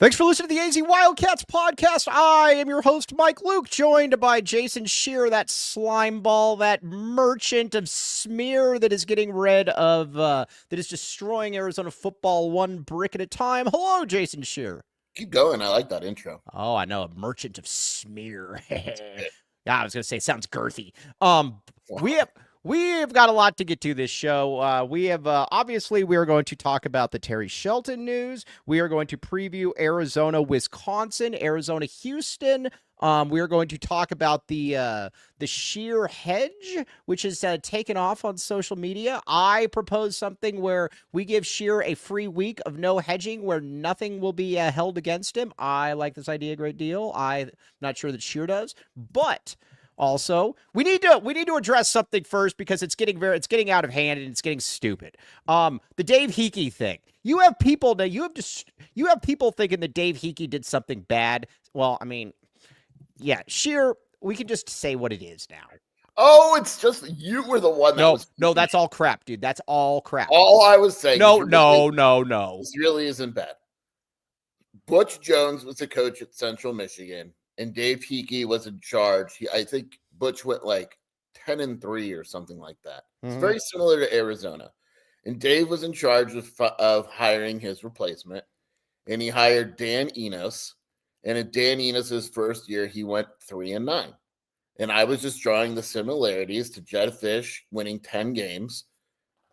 Thanks for listening to the AZ Wildcats podcast. I am your host, Mike Luke, joined by Jason Scheer, that slime ball, that merchant of smear that is getting rid of, that is destroying Arizona football one brick at a time. Hello, Jason Scheer. Keep going. I like that intro. Oh, I know, a merchant of smear. Yeah, I was going to say, it sounds girthy. We have got a lot to get to this show. We have, obviously, we are going to talk about the Terry Shelton news. We are going to preview Arizona Wisconsin, Arizona Houston. We are going to talk about the Scheer hedge, which is taken off on social media. I propose something where we give Scheer a free week of no hedging, where nothing will be held against him. I like this idea a great deal. I'm not sure that Scheer does, but also, we need to address something first, because it's getting out of hand and it's getting stupid. The Dave Hickey thing. You have people thinking that Dave Hickey did something bad. Well, I mean, yeah, Scheer, we can just say what it is now. Oh, it's just you were the one that No, that's all crap, dude. That's all crap. All I was saying. No. This really isn't bad. Butch Jones was the coach at Central Michigan, and Dave Hickey was in charge. I think Butch went like 10-3 or something like that. It's very similar to Arizona. And Dave was in charge of hiring his replacement, and he hired Dan Enos. And in Dan Enos' first year, he went 3-9. And I was just drawing the similarities to Jed Fish winning 10 games,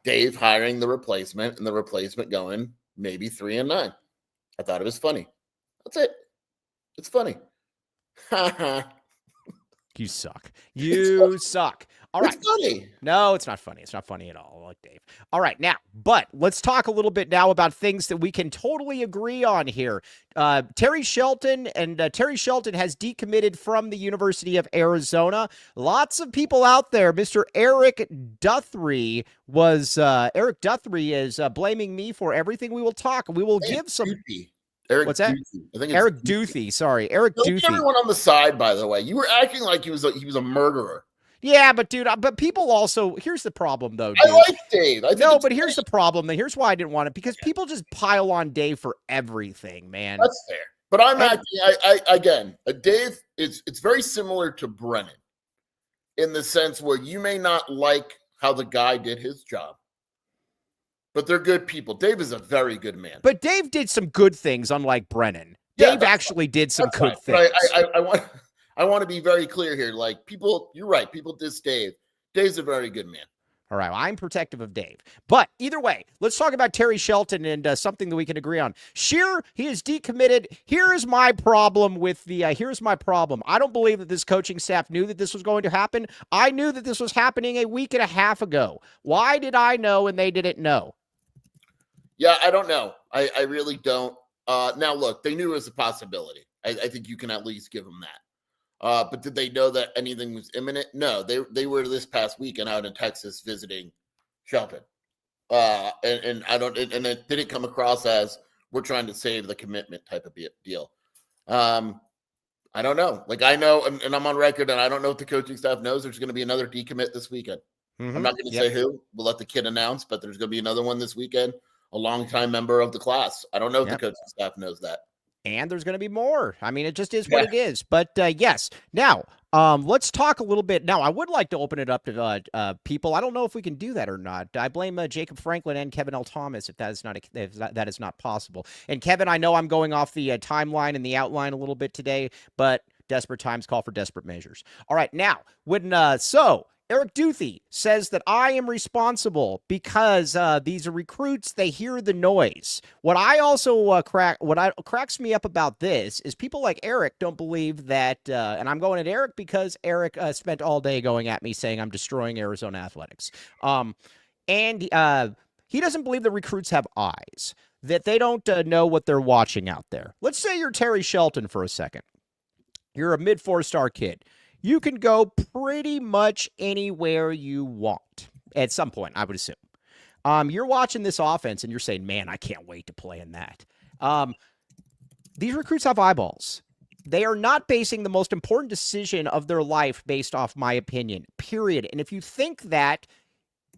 Dave hiring the replacement, and the replacement going maybe 3-9. I thought it was funny. That's it. It's funny. You suck. You suck. All right. It's funny. No, it's not funny. It's not funny at all, like Dave. All right, now, but let's talk a little bit now about things that we can totally agree on here. Terry Shelton has decommitted from the University of Arizona. Lots of people out there. Mr. Eric Duthry is blaming me for everything. We will talk. We will give some. What's that? I think it's Eric Duthie. Sorry, Eric Duthie. Everyone on the side, by the way. You were acting like he was a murderer. Yeah, but dude, but people also, here's the problem though, dude. I like Dave. But here's the problem. Here's why I didn't want it, because people just pile on Dave for everything, man. That's fair. But I'm acting, Dave, it's very similar to Brennan in the sense where you may not like how the guy did his job, but they're good people. Dave is a very good man. But Dave did some good things, unlike Brennan. Dave actually did some good things. I want to be very clear here. Like, people, you're right. People diss Dave. Dave's a very good man. All right, well, I'm protective of Dave. But either way, let's talk about Terry Shelton and something that we can agree on. Scheer, he is decommitted. Here's my problem with here's my problem. I don't believe that this coaching staff knew that this was going to happen. I knew that this was happening a week and a half ago. Why did I know and they didn't know? Yeah, I don't know. I really don't. Now, look, they knew it was a possibility. I think you can at least give them that. But did they know that anything was imminent? No, they were this past weekend out in Texas visiting Shelton. And it didn't come across as we're trying to save the commitment type of deal. I don't know. Like, I know, and I'm on record, and I don't know if the coaching staff knows there's going to be another decommit this weekend. I'm not going to say who. We'll let the kid announce, but there's going to be another one this weekend, a longtime member of the class. I don't know if the coaching staff knows that. And there's going to be more. I mean, it just is what it is. But yes. Now, let's talk a little bit. Now, I would like to open it up to people. I don't know if we can do that or not. I blame Jacob Franklin and Kevin L. Thomas if that is not possible. And Kevin, I know I'm going off the timeline and the outline a little bit today, but desperate times call for desperate measures. All right. Now, Eric Duthie says that I am responsible because these are recruits. They hear the noise. What cracks me up about this is people like Eric don't believe that, and I'm going at Eric because Eric spent all day going at me saying I'm destroying Arizona athletics. And he doesn't believe the recruits have eyes, that they don't know what they're watching out there. Let's say you're Terry Shelton for a second. You're a mid-4-star kid. You can go pretty much anywhere you want at some point, I would assume. You're watching this offense and you're saying, man, I can't wait to play in that. These recruits have eyeballs. They are not basing the most important decision of their life based off my opinion, period. And if you think that,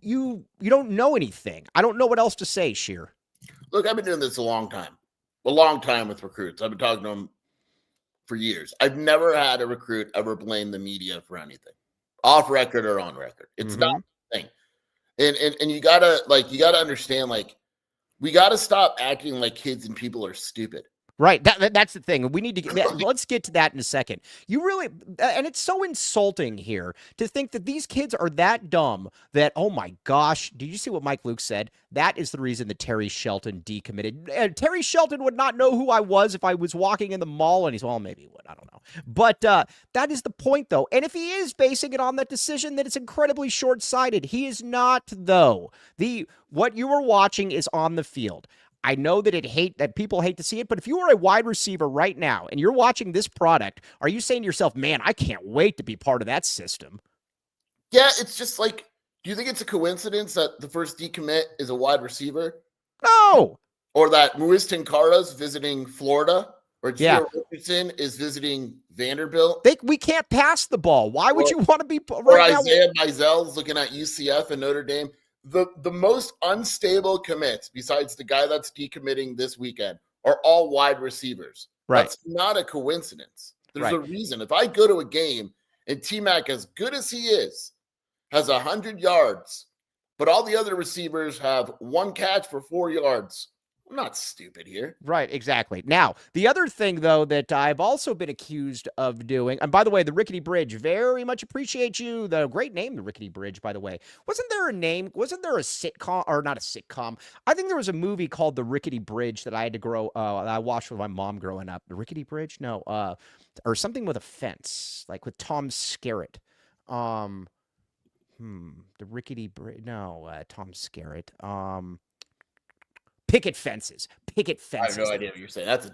you don't know anything. I don't know what else to say, Scheer. Look, I've been doing this a long time. a long time with recruits. I've been talking to them for years. I've never had a recruit ever blame the media for anything, off record or on record. It's not a thing. And you gotta understand, like, we gotta stop acting like kids and people are stupid. Right. That's the thing. We need to let's get to that in a second. You really, and it's so insulting here to think that these kids are that dumb that, oh my gosh, did you see what Mike Luke said? That is the reason that Terry Shelton decommitted. Terry Shelton would not know who I was if I was walking in the mall, and he's, well, maybe he would. I don't know. But that is the point, though. And if he is basing it on that decision, then it's incredibly short-sighted. He is not, though. What you are watching is on the field. I know that people hate to see it, but if you are a wide receiver right now and you're watching this product, are you saying to yourself, man, I can't wait to be part of that system? Yeah, it's just like, do you think it's a coincidence that the first decommit is a wide receiver? No. Or that Muiz Tenkara's visiting Florida? Or Scheer Richardson is visiting Vanderbilt? We can't pass the ball. Why would you want to be right now? Or Isaiah Meisel's looking at UCF and Notre Dame. The most unstable commits, besides the guy that's decommitting this weekend, are all wide receivers. Right. That's not a coincidence. There's a reason. If I go to a game and T-Mac, as good as he is, has 100 yards, but all the other receivers have one catch for 4 yards, I'm not stupid here. Right, exactly. Now, the other thing, though, that I've also been accused of doing, and by the way, the Rickety Bridge, very much appreciate you. The great name, the Rickety Bridge, by the way. Wasn't there a sitcom, or not a sitcom? I think there was a movie called The Rickety Bridge that I had to I watched with my mom growing up. The Rickety Bridge? No, or something with a fence, like with Tom Skerritt. The Rickety Bridge, no, Tom Skerritt. Picket fences. I have no idea what you're saying. That's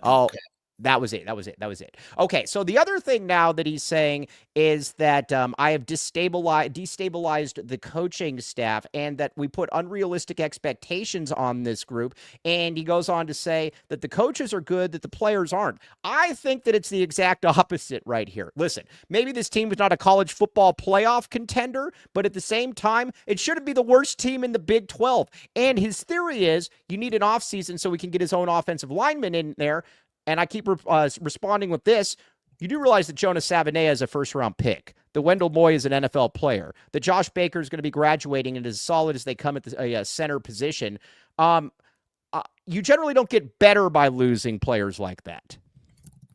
that was it. Okay, so the other thing now that he's saying is that I have destabilized the coaching staff and that we put unrealistic expectations on this group. And he goes on to say that the coaches are good, that the players aren't. I think that it's the exact opposite right here. Listen, maybe this team is not a college football playoff contender, but at the same time, it shouldn't be the worst team in the Big 12. And his theory is you need an offseason so we can get his own offensive lineman in there. And I keep responding with this. You do realize that Jonas Savaiinaea is a first-round pick, that Wendell Moy is an NFL player, that Josh Baker is going to be graduating and as solid as they come at the center position. You generally don't get better by losing players like that.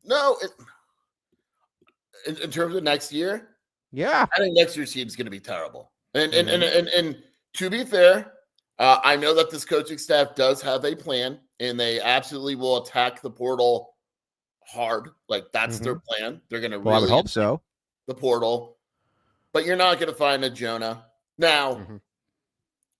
No. In terms of next year? Yeah. I think next year's team is going to be terrible. And to be fair, I know that this coaching staff does have a plan, and they absolutely will attack the portal hard. Like, that's their plan. They're going to really I would hope so. The portal. But you're not going to find a Jonah. Now,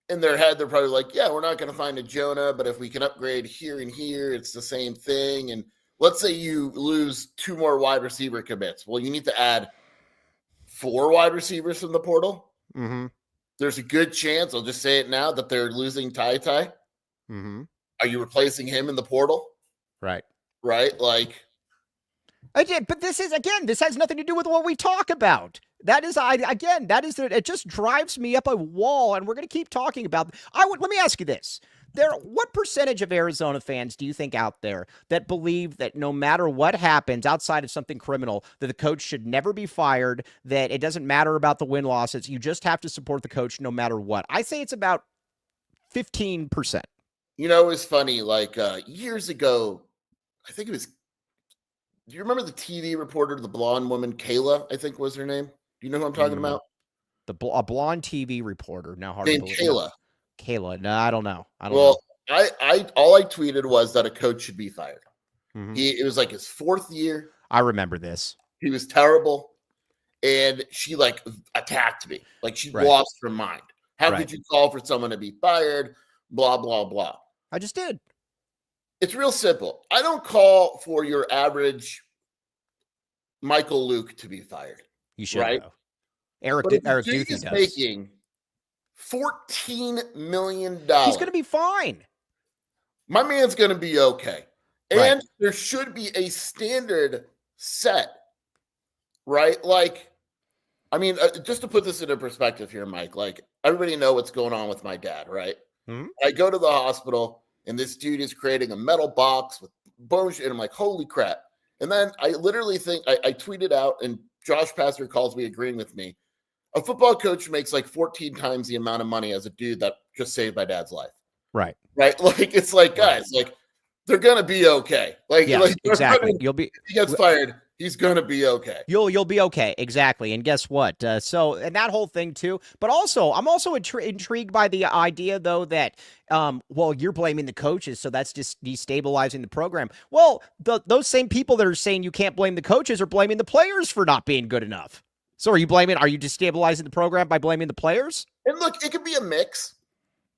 in their head, they're probably like, yeah, we're not going to find a Jonah, but if we can upgrade here and here, it's the same thing. And let's say you lose 2 more wide receiver commits. Well, you need to add 4 wide receivers from the portal. There's a good chance, I'll just say it now, that they're losing Ty. Are you replacing him in the portal? Right. Like, but this has nothing to do with what we talk about. It just drives me up a wall, and we're going to keep talking about. Let me ask you this. What percentage of Arizona fans do you think out there that believe that no matter what happens outside of something criminal, that the coach should never be fired, that it doesn't matter about the win-losses, you just have to support the coach no matter what? I say it's about 15%. You know, it's funny, like years ago, I think it was, do you remember the TV reporter, the blonde woman, Kayla, I think was her name? Do you know who I'm talking about? A blonde TV reporter. Now hard named Kayla. Kayla. No, I don't know. All I tweeted was that a coach should be fired. It was like his 4th year. I remember this. He was terrible. And she like attacked me. Like she lost her mind. How could you call for someone to be fired? Blah, blah, blah. I just did. It's real simple. I don't call for your average Michael Luke to be fired. You should, right? Though. Eric Duthie is does. Making $14 million. He's going to be fine. My man's going to be okay. And there should be a standard set, right? Like, I mean, just to put this into perspective here, Mike, like everybody know what's going on with my dad, right? I go to the hospital. and this dude is creating a metal box with bones, and I'm like, holy crap. And then I literally think I tweeted out, and Josh Pastor calls me agreeing with me. A football coach makes like 14 times the amount of money as a dude that just saved my dad's life. Right. Right. Like, it's like, guys, like, they're going to be okay. Like, yes, like exactly. You'll be, if he gets fired, he's going to be okay. You'll be okay. Exactly. And guess what? So, and that whole thing too, but also, I'm also intrigued by the idea though, that, well, you're blaming the coaches, so that's just destabilizing the program. Well, those same people that are saying you can't blame the coaches are blaming the players for not being good enough. So are you destabilizing the program by blaming the players? And look, it could be a mix.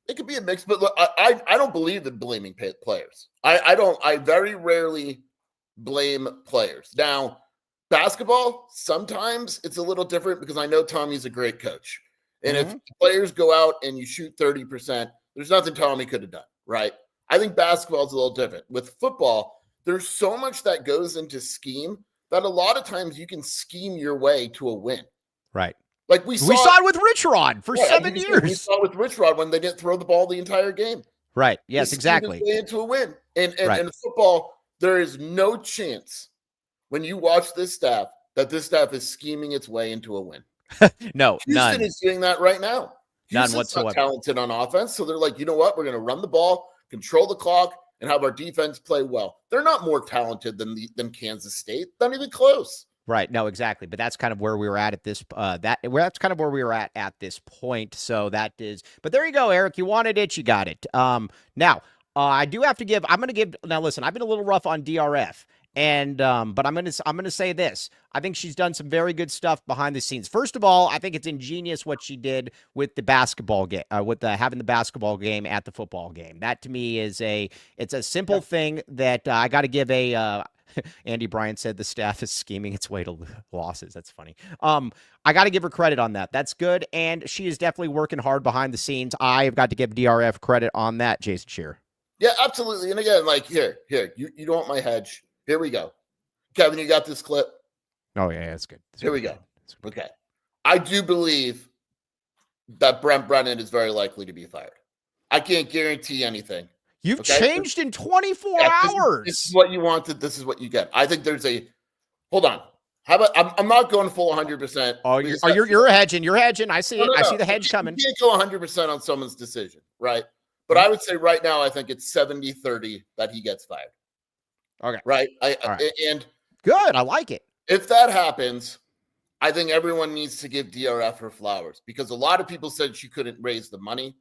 It could be a mix, but look, I don't believe in blaming players. I very rarely blame players. Now, basketball, sometimes it's a little different because I know Tommy's a great coach. And if players go out and you shoot 30%, there's nothing Tommy could have done, right? I think basketball is a little different. With football, there's so much that goes into scheme that a lot of times you can scheme your way to a win. Right. Like we saw it with Rich Rod for 7 years. We saw it with Rich Rod when they didn't throw the ball the entire game. Right. Yes, exactly. Into a win. And in football, there is no chance when you watch this staff that this staff is scheming its way into a win. No, Houston is doing that right now. None whatsoever. Not talented on offense, so they're like, you know what? We're going to run the ball, control the clock, and have our defense play well. They're not more talented than Kansas State. Not even close. Right. No, exactly. But that's kind of where we were at this, that's kind of where we were at this point. So that is, but there you go, Eric, you wanted it, you got it. Now I do have to give, now listen, I've been a little rough on DRF and, but I'm going to say this. I think she's done some very good stuff behind the scenes. First of all, I think it's ingenious what she did with the basketball game, with having the basketball game at the football game. That to me is it's a simple thing that I got to give Andy Bryant said the staff is scheming its way to losses. That's funny. I got to give her credit on that. That's good. And she is definitely working hard behind the scenes. I have got to give DRF credit on that, Jason Scheer. Yeah, absolutely. And again, like here, you don't want my hedge. Here we go. Kevin, you got this clip? Oh, yeah, that's good. Here we go. Okay. I do believe that Brent Brennan is very likely to be fired. I can't guarantee anything. You've changed in 24 hours. This is what you wanted. This is what you get. I think there's hold on. How about, I'm not going full 100%. Oh, you're hedging. You're hedging. I see it. I see the hedge coming. You can't go 100% on someone's decision, right? But I would say right now, I think it's 70-30 that he gets fired. Okay. Right. And good. I like it. If that happens, I think everyone needs to give DRF her flowers because a lot of people said she couldn't raise the money.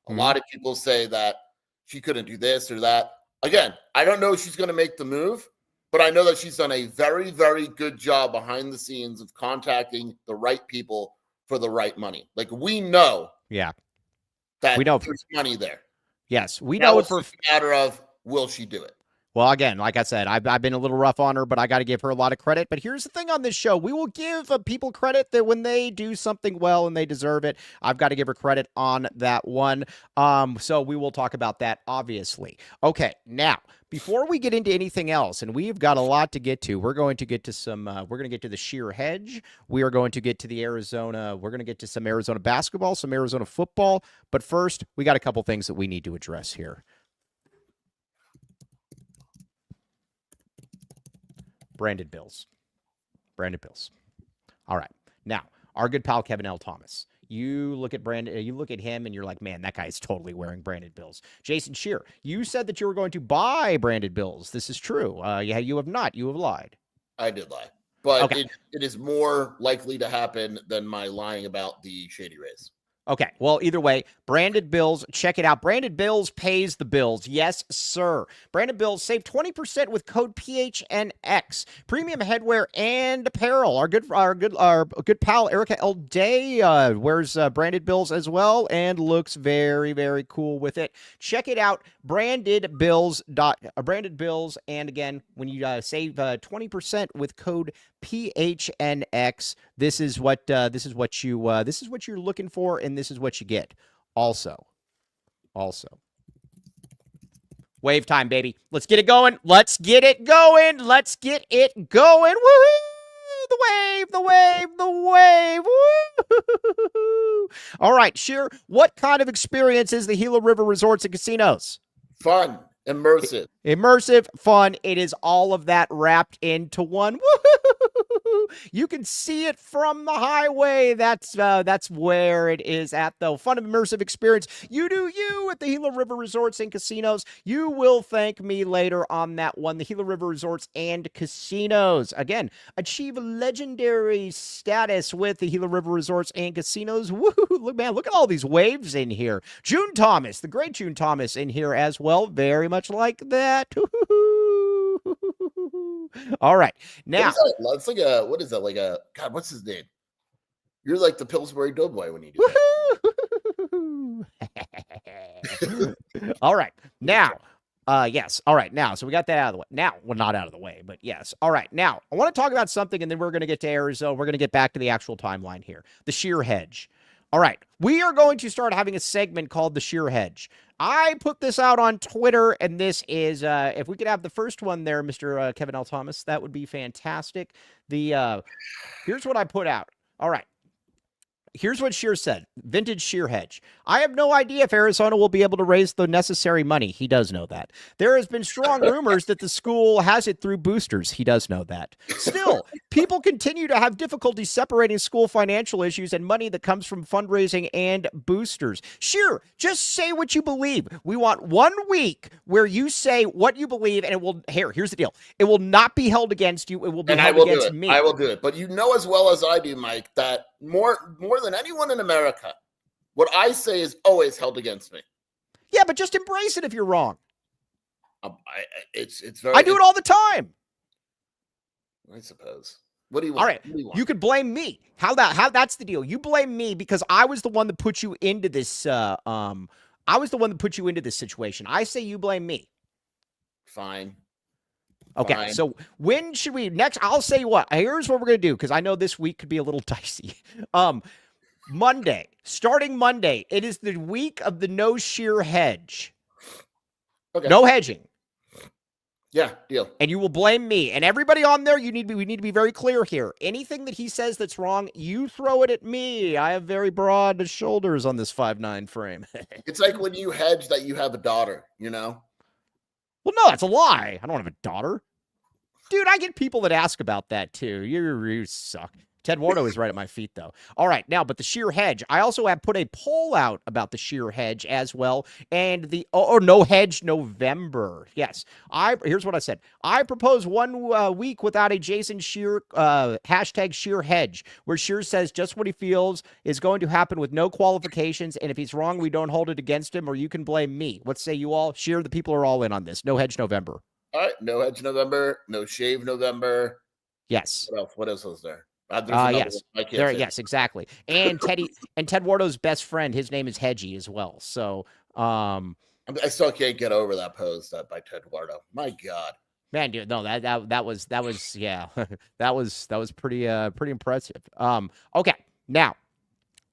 A lot of people say that she couldn't do this or that. Again, I don't know if she's going to make the move, but I know that she's done a very, very good job behind the scenes of contacting the right people for the right money. Like we know. Yeah. That there's money there. Yes. We know it for a matter of will she do it? Well, again, like I said, I've been a little rough on her, but I got to give her a lot of credit. But here's the thing on this show. We will give people credit that when they do something well and they deserve it. I've got to give her credit on that one. So we will talk about that, obviously. Okay, now, before we get into anything else, and we've got a lot to get to, we're going to get to some, we're going to get to the Scheer hedge. We are going to get to the Arizona, we're going to get to some Arizona basketball, some Arizona football. But first, we got a couple things that we need to address here. Branded bills. All right. Now, our good pal Kevin L. Thomas. You look at you look at him and you're like, man, that guy's totally wearing branded bills. Jason Scheer, you said that you were going to buy branded bills. This is true. Yeah, you have not. You have lied. I did lie. But it is more likely to happen than my lying about the Shady Rays. Okay, well, either way, Branded Bills, check it out. Branded Bills pays the bills. Yes, sir. Branded Bills save 20% with code PHNX. Premium headwear and apparel. Our good pal Erica L. Day wears Branded Bills as well and looks very, very cool with it. Check it out. Branded Bills, and again, when you save 20% with code PHNX, this is what you're looking for, and this is what you get. Also, wave time, baby. Let's get it going. Woohoo! The wave. Woo! All right, Scheer, what kind of experience is the Gila River Resorts and Casinos? Fun, immersive. Immersive, fun. It is all of that wrapped into one. Woo-hoo-hoo-hoo-hoo. You can see it from the highway. That's where it is at, though. Fun and immersive experience. You do you at the Gila River Resorts and Casinos. You will thank me later on that one. The Gila River Resorts and Casinos. Again, achieve legendary status with the Gila River Resorts and Casinos. Woo! Look, man, look at all these waves in here. June Thomas, the great June Thomas, in here as well. Very much like that. All right. Now, it's like a, what is that? Like a, God, what's his name? You're like the Pillsbury Doughboy when you do that. All right. Now, yes. All right. Now, so we got that out of the way. Now, well, not out of the way, but yes. All right. Now, I want to talk about something, and then we're going to get to Arizona. We're going to get back to the actual timeline here. The Scheer hedge. All right. We are going to start having a segment called the Scheer hedge. I put this out on Twitter, and this is, if we could have the first one there, Mr. Kevin L. Thomas, that would be fantastic. Here's what I put out. All right. Here's what Scheer said. Vintage Scheer hedge. I have no idea if Arizona will be able to raise the necessary money. He does know that. There has been strong rumors that the school has it through boosters. He does know that. Still, people continue to have difficulty separating school financial issues and money that comes from fundraising and boosters. Scheer, just say what you believe. We want 1 week where you say what you believe, and it will, here's the deal. It will not be held against you. It will be held against me. I will do it. But you know as well as I do, Mike, that more than anyone in America, what I say is always held against me. Yeah, but just embrace it if you're wrong. It's very. I do it all the time. I suppose. What do you want? All right, you could blame me. How that's the deal. You blame me because I was the one that put you into this. I was the one that put you into this situation. I say you blame me. Fine. Okay, Fine. so when should we next? I'll say what. Here's what we're gonna do because I know this week could be a little dicey. Monday, starting Monday, it is the week of the no Scheer hedge. Okay. No hedging. Yeah, deal. And you will blame me. And everybody on there, we need to be very clear here. Anything that he says that's wrong, you throw it at me. I have very broad shoulders on this 5'9" frame. It's like when you hedge that you have a daughter, you know? Well, no, that's a lie. I don't have a daughter. Dude, I get people that ask about that too. You suck. Ted Wardo is right at my feet, though. All right, now, but the Scheer hedge. I also have put a poll out about the Scheer hedge as well, and the no hedge November. Yes, here's what I said. I propose 1 week without a Jason Scheer hashtag Scheer hedge, where Scheer says just what he feels is going to happen with no qualifications, and if he's wrong, we don't hold it against him, or you can blame me. What say you all? Scheer, the people are all in on this. No hedge November. All right, no hedge November, no shave November. Yes. What else was there? Yes. Yes, exactly. And Ted Wardo's best friend, his name is Hedgie as well. So I still can't get over that post by Ted Wardo. My God. Man, dude, no, that was yeah. that was pretty impressive. Okay. Now,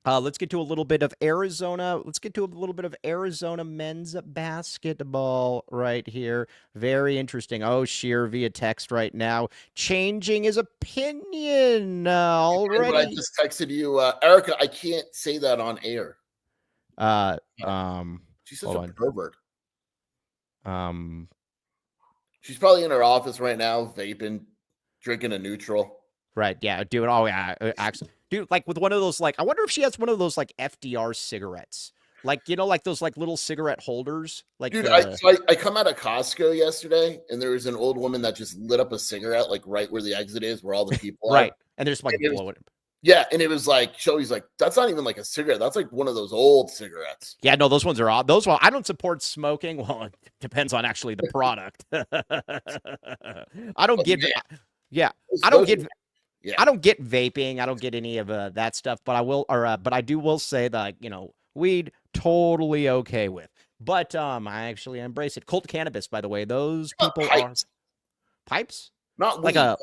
let's get to a little bit of Arizona. Let's get to a little bit of Arizona men's basketball right here. Very interesting. Oh, Scheer via text right now, changing his opinion already. I just texted you, Erica. I can't say that on air. She's such a pervert. She's probably in her office right now, vaping, drinking a NUTRL. Right. Yeah. Dude. Oh, yeah. Actually, dude, like with one of those, like, I wonder if she has one of those, like, FDR cigarettes. Like, you know, like those, like, little cigarette holders. Like, dude, I come out of Costco yesterday, and there was an old woman that just lit up a cigarette, like, right where the exit is, where all the people are. Right. And they're just, like, blowing it. Yeah, and it was like, Shelby's like, that's not even like a cigarette. That's like one of those old cigarettes. Yeah, no, those ones are odd. Those ones, I don't support smoking. Well, it depends on actually the product. I don't get, yeah, I don't get. Yeah. I don't get vaping. I don't get any of that stuff, but I will say that, you know, weed totally okay with. But I actually embrace it. Cult cannabis, by the way, those people are pipes. Not weed, like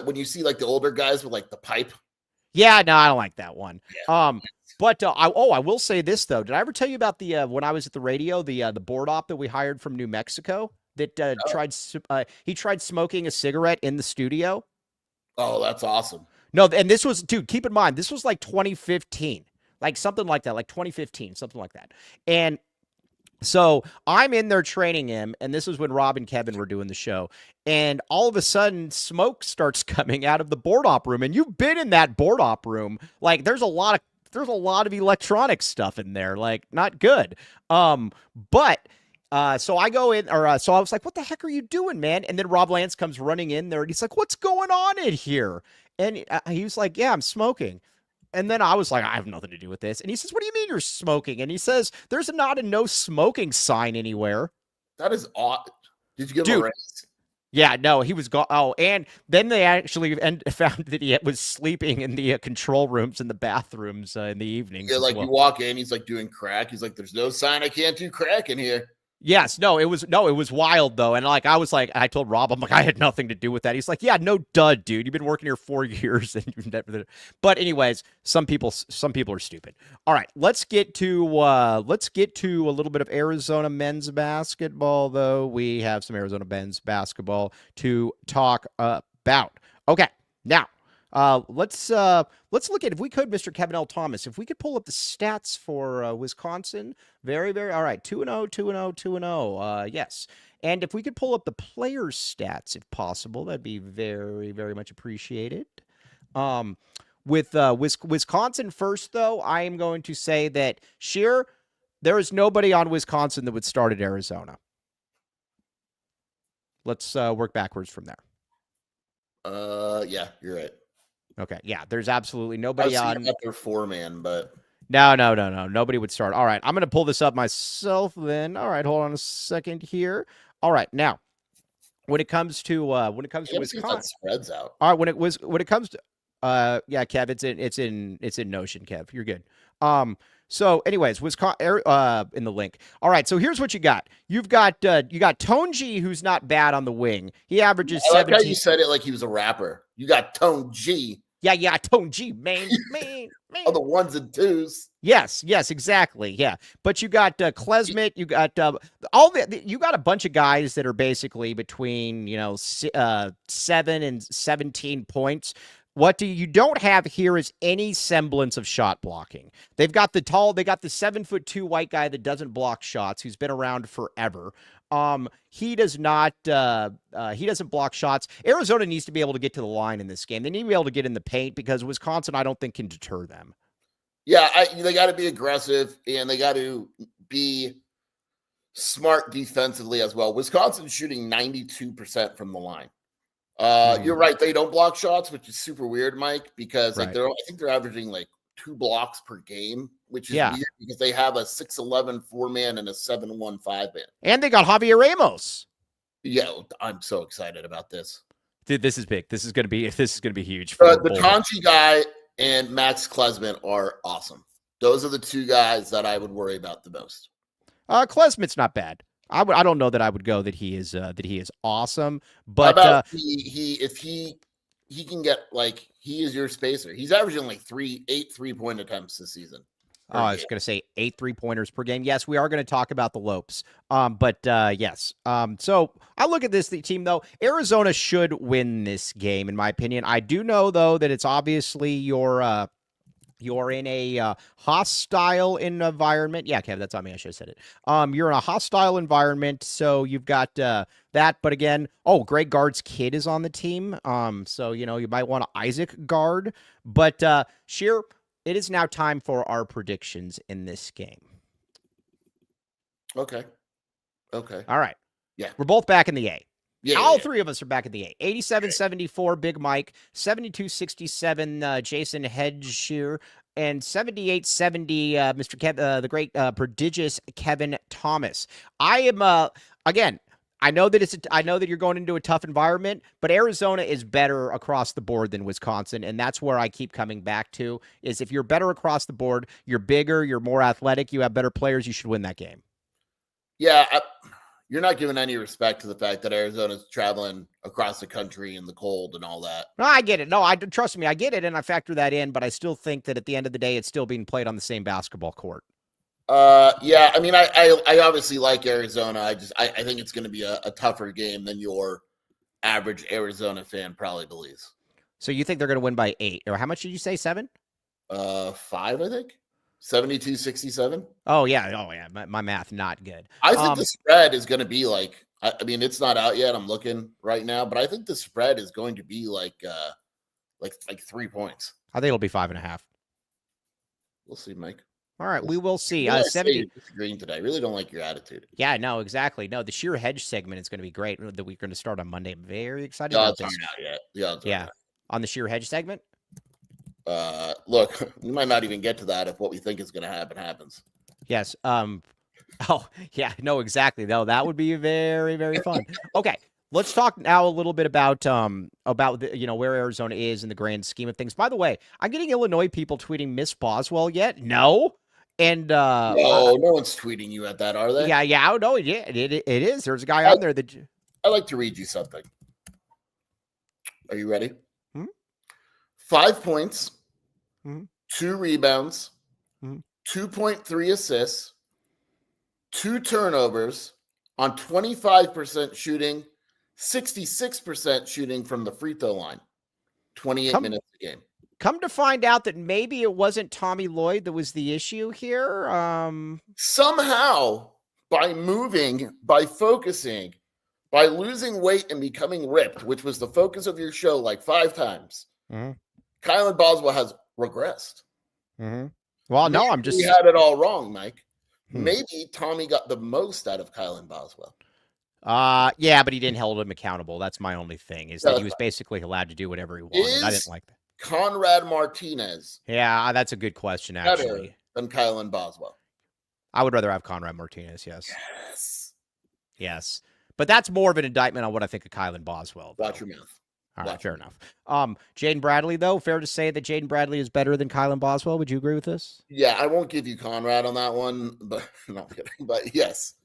when you see like the older guys with like the pipe. Yeah, no, I don't like that one. Yeah. But I will say this though. Did I ever tell you about the when I was at the radio, the board op that we hired from New Mexico that tried smoking a cigarette in the studio? Oh, that's awesome. No, and this was, dude, keep in mind, this was like 2015, like something like that, like 2015, something like that. And So I'm in there training him, and this is when Rob and Kevin were doing the show. And all of a sudden, smoke starts coming out of the board op room. And you've been in that board op room. Like, there's a lot of electronic stuff in there. Like, not good. But so I go in, or so I was like, "What the heck are you doing, man?" And then Rob Lance comes running in there, and he's like, "What's going on in here?" And he was like, "Yeah, I'm smoking." And then I was like, I have nothing to do with this. And he says, "What do you mean you're smoking?" And he says, "There's not a no smoking sign anywhere." That is odd. Did you give him Dude. a raise? Yeah, no, he was gone. Oh, and then they actually found that he was sleeping in the control rooms and the bathrooms in the evenings. Yeah, as like well. you walk in, he's like doing crack. He's like, "There's no sign I can't do crack in here." Yes, it was wild though. And like, I told Rob, I'm like, I had nothing to do with that. He's like, "Yeah, no dud, dude. You've been working here 4 years and you've never." But anyways, some people are stupid. All right, let's get to a little bit of Arizona men's basketball though. We have some Arizona men's basketball to talk about. Okay, now let's look at, if we could, Mr. Kevin L. Thomas, if we could pull up the stats for Wisconsin. Very, very, all right. 2-0, 2-0, 2-0. Yes. And if we could pull up the players' stats, if possible, that'd be very, very much appreciated. With Wisconsin first, though, I am going to say that Scheer, there is nobody on Wisconsin that would start at Arizona. Let's work backwards from there. Yeah, you're right. Okay, yeah, there's absolutely nobody on. Their 4-man, but No. Nobody would start. All right, I'm going to pull this up myself then. All right, hold on a second here. All right, now when it comes to Wisconsin, spreads out. All right, when it comes to yeah, Kev, it's in Notion, Kev. You're good. So anyways, Wisconsin in the link. All right, so here's what you got. You got Tone G, who's not bad on the wing. He averages 17. I like how you said it like he was a rapper. You got Tone G. Yeah, Tone G, man. Oh, the ones and twos. Yes, exactly. Yeah, but you got Klesmit, you got you got a bunch of guys that are basically between 7 and 17 points. What you don't have here is any semblance of shot blocking. They've got the 7'2" white guy that doesn't block shots, who's been around forever. He does not. He doesn't block shots. Arizona needs to be able to get to the line in this game. They need to be able to get in the paint because Wisconsin, I don't think, can deter them. Yeah, they got to be aggressive and they got to be smart defensively as well. Wisconsin's shooting 92% from the line. You're right. They don't block shots, which is super weird, Mike, because I think they're averaging like 2 blocks per game, which is weird because they have a 6'11" 4-man and a 7'1" 5-man. And they got Javier Ramos. Yeah, I'm so excited about this. Dude, this is big. This is gonna be huge. The Tonchi guy and Max Klesmit are awesome. Those are the 2 guys that I would worry about the most. Klesmit's not bad. I don't know that I would go that he is awesome, but how about if he can get, like, he is your spacer. He's averaging like 8 3-point attempts this season. I was going to say 8 3-pointers per game. Yes, we are going to talk about the Lopes. But yes. So I look at this team, though. Arizona should win this game, in my opinion. I do know, though, that it's obviously you're in a hostile environment. Yeah, Kev, that's on me. I should have said it. You're in a hostile environment, so you've got that. But again, Greg Gard's kid is on the team. So you might want to Isaac Gard. But Scheer, it is now time for our predictions in this game. Okay. All right. Yeah. We're both back in the A. Yeah, All 3 of us are back in the A. 87-74, Big Mike. 72-67, Jason Hedgeshear. And 78-70, Mr. Kev, the great, prodigious Kevin Thomas. I am, again, I know that you're going into a tough environment, but Arizona is better across the board than Wisconsin, and that's where I keep coming back to, is if you're better across the board, you're bigger, you're more athletic, you have better players, you should win that game. Yeah, you're not giving any respect to the fact that Arizona's traveling across the country in the cold and all that. No, I get it. No, trust me, I get it, and I factor that in, but I still think that at the end of the day, it's still being played on the same basketball court. Yeah, I mean, I obviously like Arizona. I think it's going to be a tougher game than your average Arizona fan probably believes. So you think they're going to win by 8, or how much did you say? 7? 5, I think. 72-67. Oh yeah. My math not good. I think the spread is going to be like, I mean, it's not out yet. I'm looking right now, but I think the spread is going to be like 3 points. I think it'll be 5.5. We'll see, Mike. All right, we will see. I 70. you're disagreeing today. I really don't like your attitude. Yeah, no, exactly. No, the Scheer hedge segment is going to be great. That we're going to start on Monday. I'm very excited about this. Yeah, on the Scheer hedge segment. Look, we might not even get to that if what we think is going to happen happens. Yes. Oh, yeah. No, exactly. No, that would be very, very fun. Okay. Let's talk now a little bit about the, where Arizona is in the grand scheme of things. By the way, I'm getting Illinois people tweeting Miss Boswell yet? No. And no one's tweeting you at that, are they? Yeah. Oh no, it is. There's a guy on there that I like to read you something. Are you ready? 5 points, 2 rebounds, 2.3 assists, 2 turnovers on 25% shooting, 66% shooting from the free throw line, 28 minutes a game. Come to find out that maybe it wasn't Tommy Lloyd that was the issue here. Somehow, by moving, by focusing, by losing weight and becoming ripped, which was the focus of your show like 5 times, Kylan Boswell has regressed. Well, no, I'm just... We had it all wrong, Mike. Maybe Tommy got the most out of Kylan Boswell. Yeah, but he didn't hold him accountable. That's my only thing, is that he was basically allowed to do whatever he wanted. I didn't like that. Conrad Martinez. Yeah, that's a good question, actually. Better than Kylan Boswell. I would rather have Conrad Martinez, yes. But that's more of an indictment on what I think of Kylan Boswell. Watch your mouth. All right, fair enough. Jaden Bradley, though, fair to say that Jaden Bradley is better than Kylan Boswell. Would you agree with this? Yeah, I won't give you Conrad on that one, but no, I'm kidding. But yes.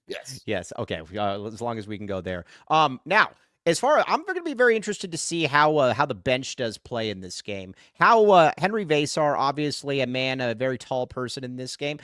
Okay. As long as we can go there. Now, as far as I'm going to be very interested to see how the bench does play in this game. How Henry Vasar, obviously a very tall person in this game.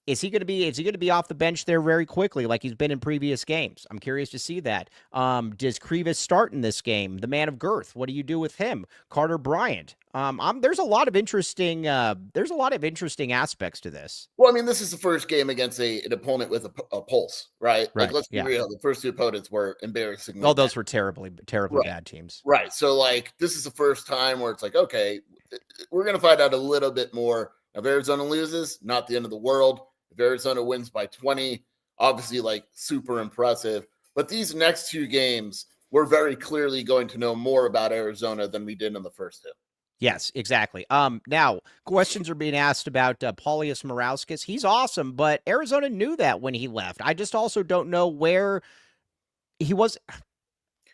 Is he going to be off the bench there very quickly like he's been in previous games? I'm curious to see that. Does Krivas start in this game? The man of girth. What do you do with him? Carter Bryant. There's a lot of interesting aspects to this. Well, I mean, this is the first game against an opponent with a pulse, right? Like, let's be real. The first 2 opponents were embarrassing. Oh, those were terribly bad teams. Right. So, like, this is the first time where it's like, okay, we're going to find out a little bit more. If Arizona loses, not the end of the world. If Arizona wins by 20, obviously, like, super impressive. But these next 2 games, we're very clearly going to know more about Arizona than we did in the first 2. Yes, exactly. Now, questions are being asked about Paulius Morauskas. He's awesome, but Arizona knew that when he left. I just also don't know where he was.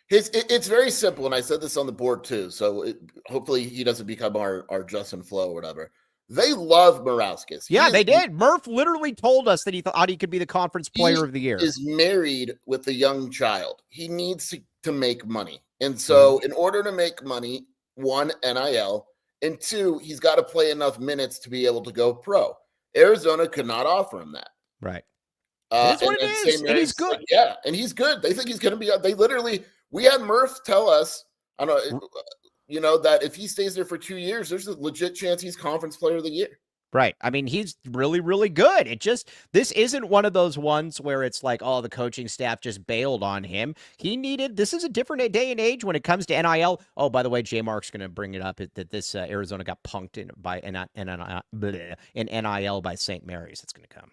It's very simple, and I said this on the board, too, so hopefully he doesn't become our Justin Flo or whatever. They love Morauskas. Yeah, they did. Murph literally told us that he thought he could be the conference player of the year. He is married with a young child. He needs to make money. And so in order to make money, 1, NIL, and 2, he's got to play enough minutes to be able to go pro. Arizona could not offer him that. Right. That's what it is. And he's good. Yeah, and he's good. They think he's going to be we had Murph tell us, I don't know, that if he stays there for 2 years, there's a legit chance he's conference player of the year. Right. I mean, he's really, really good. This isn't one of those ones where it's like, oh, the coaching staff just bailed on him. This is a different day and age when it comes to NIL. Oh, by the way, J Mark's going to bring it up that this Arizona got punked in NIL by St. Mary's. It's going to come.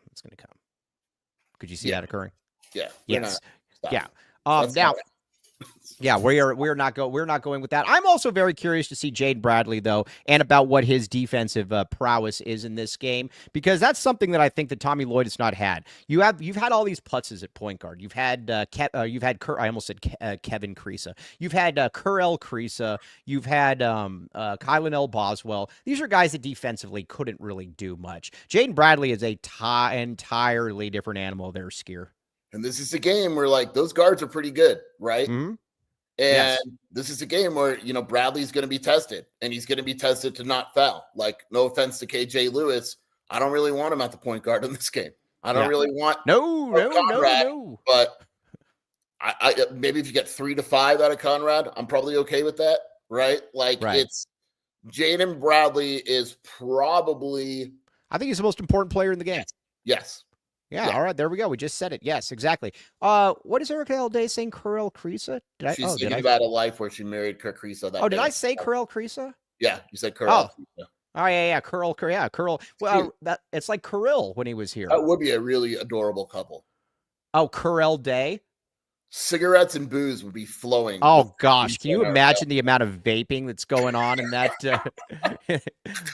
Could you see that occurring? Yeah. Yes. Yeah. Now. Yeah, we're not going with that. I'm also very curious to see Jaden Bradley, though, and about what his defensive prowess is in this game, because that's something that I think that Tommy Lloyd has not had. You've had all these putzes at point guard. You've had I almost said Kevin Kriisa. You've had Kurel Kriisa. You've had Kylan L. Boswell. These are guys that defensively couldn't really do much. Jaden Bradley is a entirely different animal there, Scheer. And this is a game where, like, those guards are pretty good, right? Mm-hmm. And this is a game where, Bradley's going to be tested, and he's going to be tested to not foul. Like, no offense to KJ Lewis, I don't really want him at the point guard in this game. I don't really want no. But I maybe if you get 3 to 5 out of Conrad, I'm probably okay with that, right? Like, it's Jaden Bradley is probably I think he's the most important player in the game. Yes. Yeah, all right, there we go. We just said it. Yes, exactly. What is Erica L. Day saying? Kurel Krisa? She's thinking about a life where she married Kurt Krisa. Did I say Kurel Krisa? Yeah, you said Kurel Krisa. Oh, yeah, Kurel. Well, it's like Kuril when he was here. That would be a really adorable couple. Oh, Kurel Day? Cigarettes and booze would be flowing. Oh, gosh. Can you imagine the amount of vaping that's going on in that?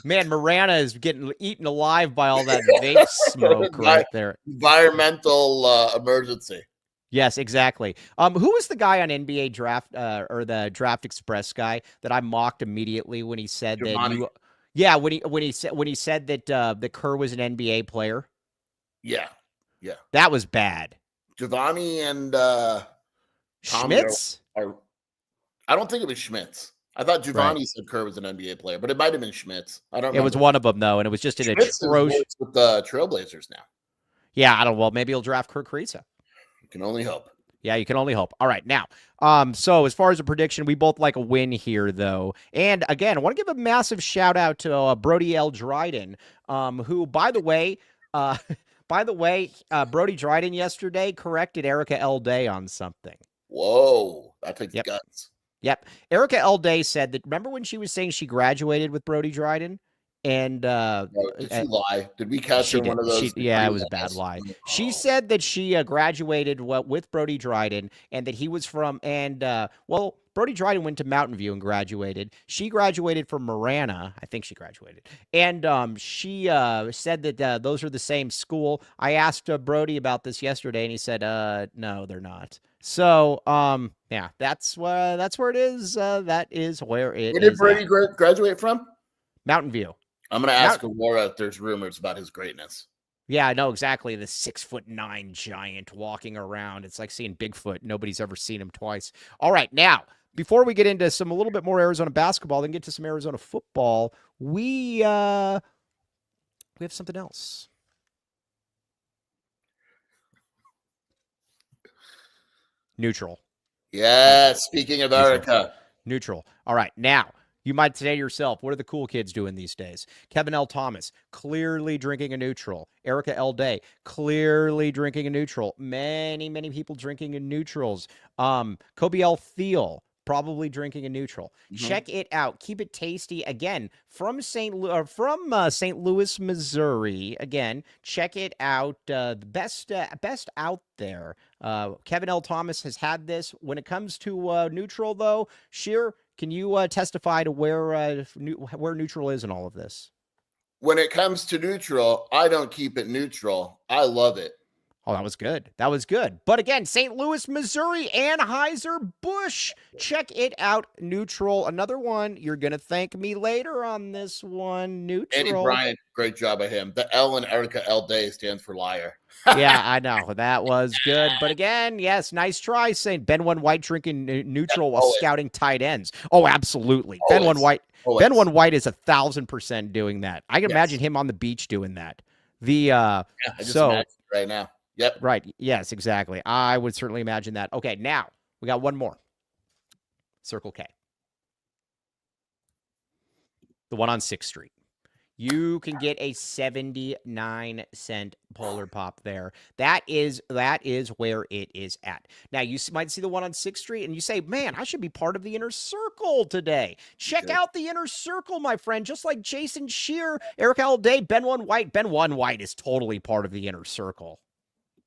Man, Miranda is getting eaten alive by all that vape smoke right there. Environmental emergency. Yes, exactly. Who was the guy on NBA Draft or the Draft Express guy that I mocked immediately when he said that? When he said that Kerr was an NBA player. Yeah. That was bad. Giovanni and Schmitz? I don't think it was Schmitz. I thought Giovanni said Kerr was an NBA player, but it might have been Schmitz. I don't know. It was one of them, though, and it was just an atrocious with the Trailblazers now. Yeah, I don't know. Well, maybe he'll draft Kurt Kriisa. You can only hope. Yeah, you can only hope. All right, now, so as far as a prediction, we both like a win here, though. And again, I want to give a massive shout out to Brody L. Dryden, who, by the way, Brody Dryden yesterday corrected Erica L. Day on something. Whoa, that takes guts. Yep. Erica L. Day said that, remember when she was saying she graduated with Brody Dryden? And did she lie? Did we catch her one of those? It was a bad lie. Oh. She said that she graduated with Brody Dryden, and that he was from Brody Dryden went to Mountain View and graduated. She graduated from Marana. I think she graduated. And she said that those are the same school. I asked Brody about this yesterday, and he said, no, they're not. So, yeah, that's where it is. That is where it is. Where did Brody graduate from? Mountain View. I'm going to ask Aurora if there's rumors about his greatness. Yeah, I know exactly. The 6'9" giant walking around. It's like seeing Bigfoot. Nobody's ever seen him twice. All right, now, before we get into a little bit more Arizona basketball, then get to some Arizona football, we have something else. NUTRL. Yeah, speaking of Erica. NUTRL. All right, now, you might say to yourself, what are the cool kids doing these days? Kevin L. Thomas, clearly drinking a NUTRL. Erica L. Day, clearly drinking a NUTRL. Many, many people drinking a NUTRLs. Kobe L. Thiel, probably drinking a NUTRL. Mm-hmm. Check it out. Keep it tasty. Again, from St. Louis, Missouri. Again, check it out. The best out there. Kevin L. Thomas has had this. When it comes to NUTRL, though, Scheer, can you testify to where NUTRL is in all of this? When it comes to NUTRL, I don't keep it neutral. I love it. Oh, that was good. That was good. But again, St. Louis, Missouri, Anheuser-Busch. Check it out, NUTRL. Another one. You're going to thank me later on this one, NUTRL. Andy Bryant, great job of him. The L in Erica L. Day stands for liar. Yeah, I know. That was good. But again, yes, nice try saying Ben One White drinking NUTRL while scouting tight ends. Oh, absolutely. Ben One White is 1,000% doing that. I can imagine him on the beach doing that. I just imagine right now. Yep. Right. Yes, exactly. I would certainly imagine that. Okay, now we got one more. Circle K. The one on 6th Street. You can get a 79-cent Polar Pop there. That is where it is at. Now, you might see the one on 6th Street, and you say, man, I should be part of the Inner Circle today. Check out the Inner Circle, my friend. Just like Jason Scheer, Eric L. Day, Ben One White. Ben One White is totally part of the Inner Circle.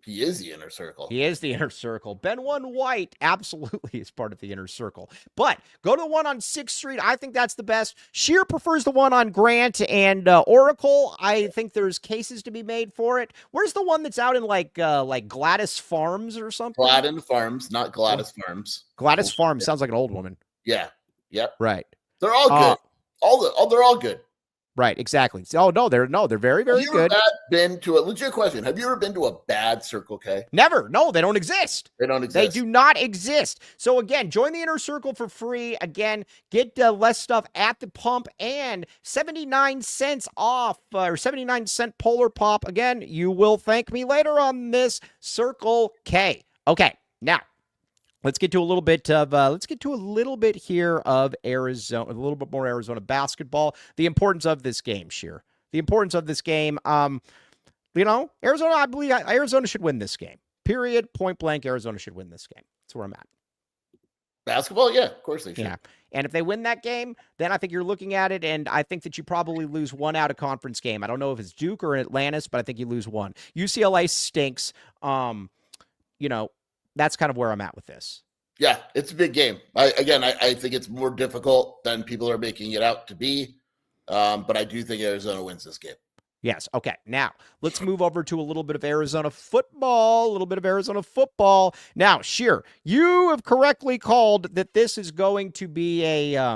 He is the Inner Circle. He is the Inner Circle. Ben One White absolutely is part of the Inner Circle. But go to the one on 6th Street. I think that's the best. Scheer prefers the one on Grant and Oracle. I think there's cases to be made for it. Where's the one that's out in like Gladys Farms or something? Gladden Farms, not Gladys Farms. Gladys Farms sounds like an old woman. Yeah. Yep. Right. They're all good. They're all good. Right, exactly. Oh no, they're very, very good. Been to a legit question? Have you ever been to a bad Circle K? Never. No, they don't exist. They don't exist. They do not exist. So again, join the Inner Circle for free. Again, get less stuff at the pump and 79 cents off or 79-cent Polar Pop. Again, you will thank me later on this Circle K. Okay, now. Let's get to a little bit here of Arizona, a little bit more Arizona basketball. The importance of this game, Scheer. the importance of this game. Arizona, I believe Arizona should win this game. Period. Point blank. Arizona should win this game. That's where I'm at. Basketball, yeah, of course they should. Yeah. And if they win that game, then I think you're looking at it, and I think that you probably lose one out of conference game. I don't know if it's Duke or Atlantis, but I think you lose one. UCLA stinks. That's kind of where I'm at with this. Yeah, it's a big game. I think it's more difficult than people are making it out to be, but I do think Arizona wins this game. Yes. Okay. Now let's move over to a little bit of Arizona football. Now, Scheer, you have correctly called that this is going to be a.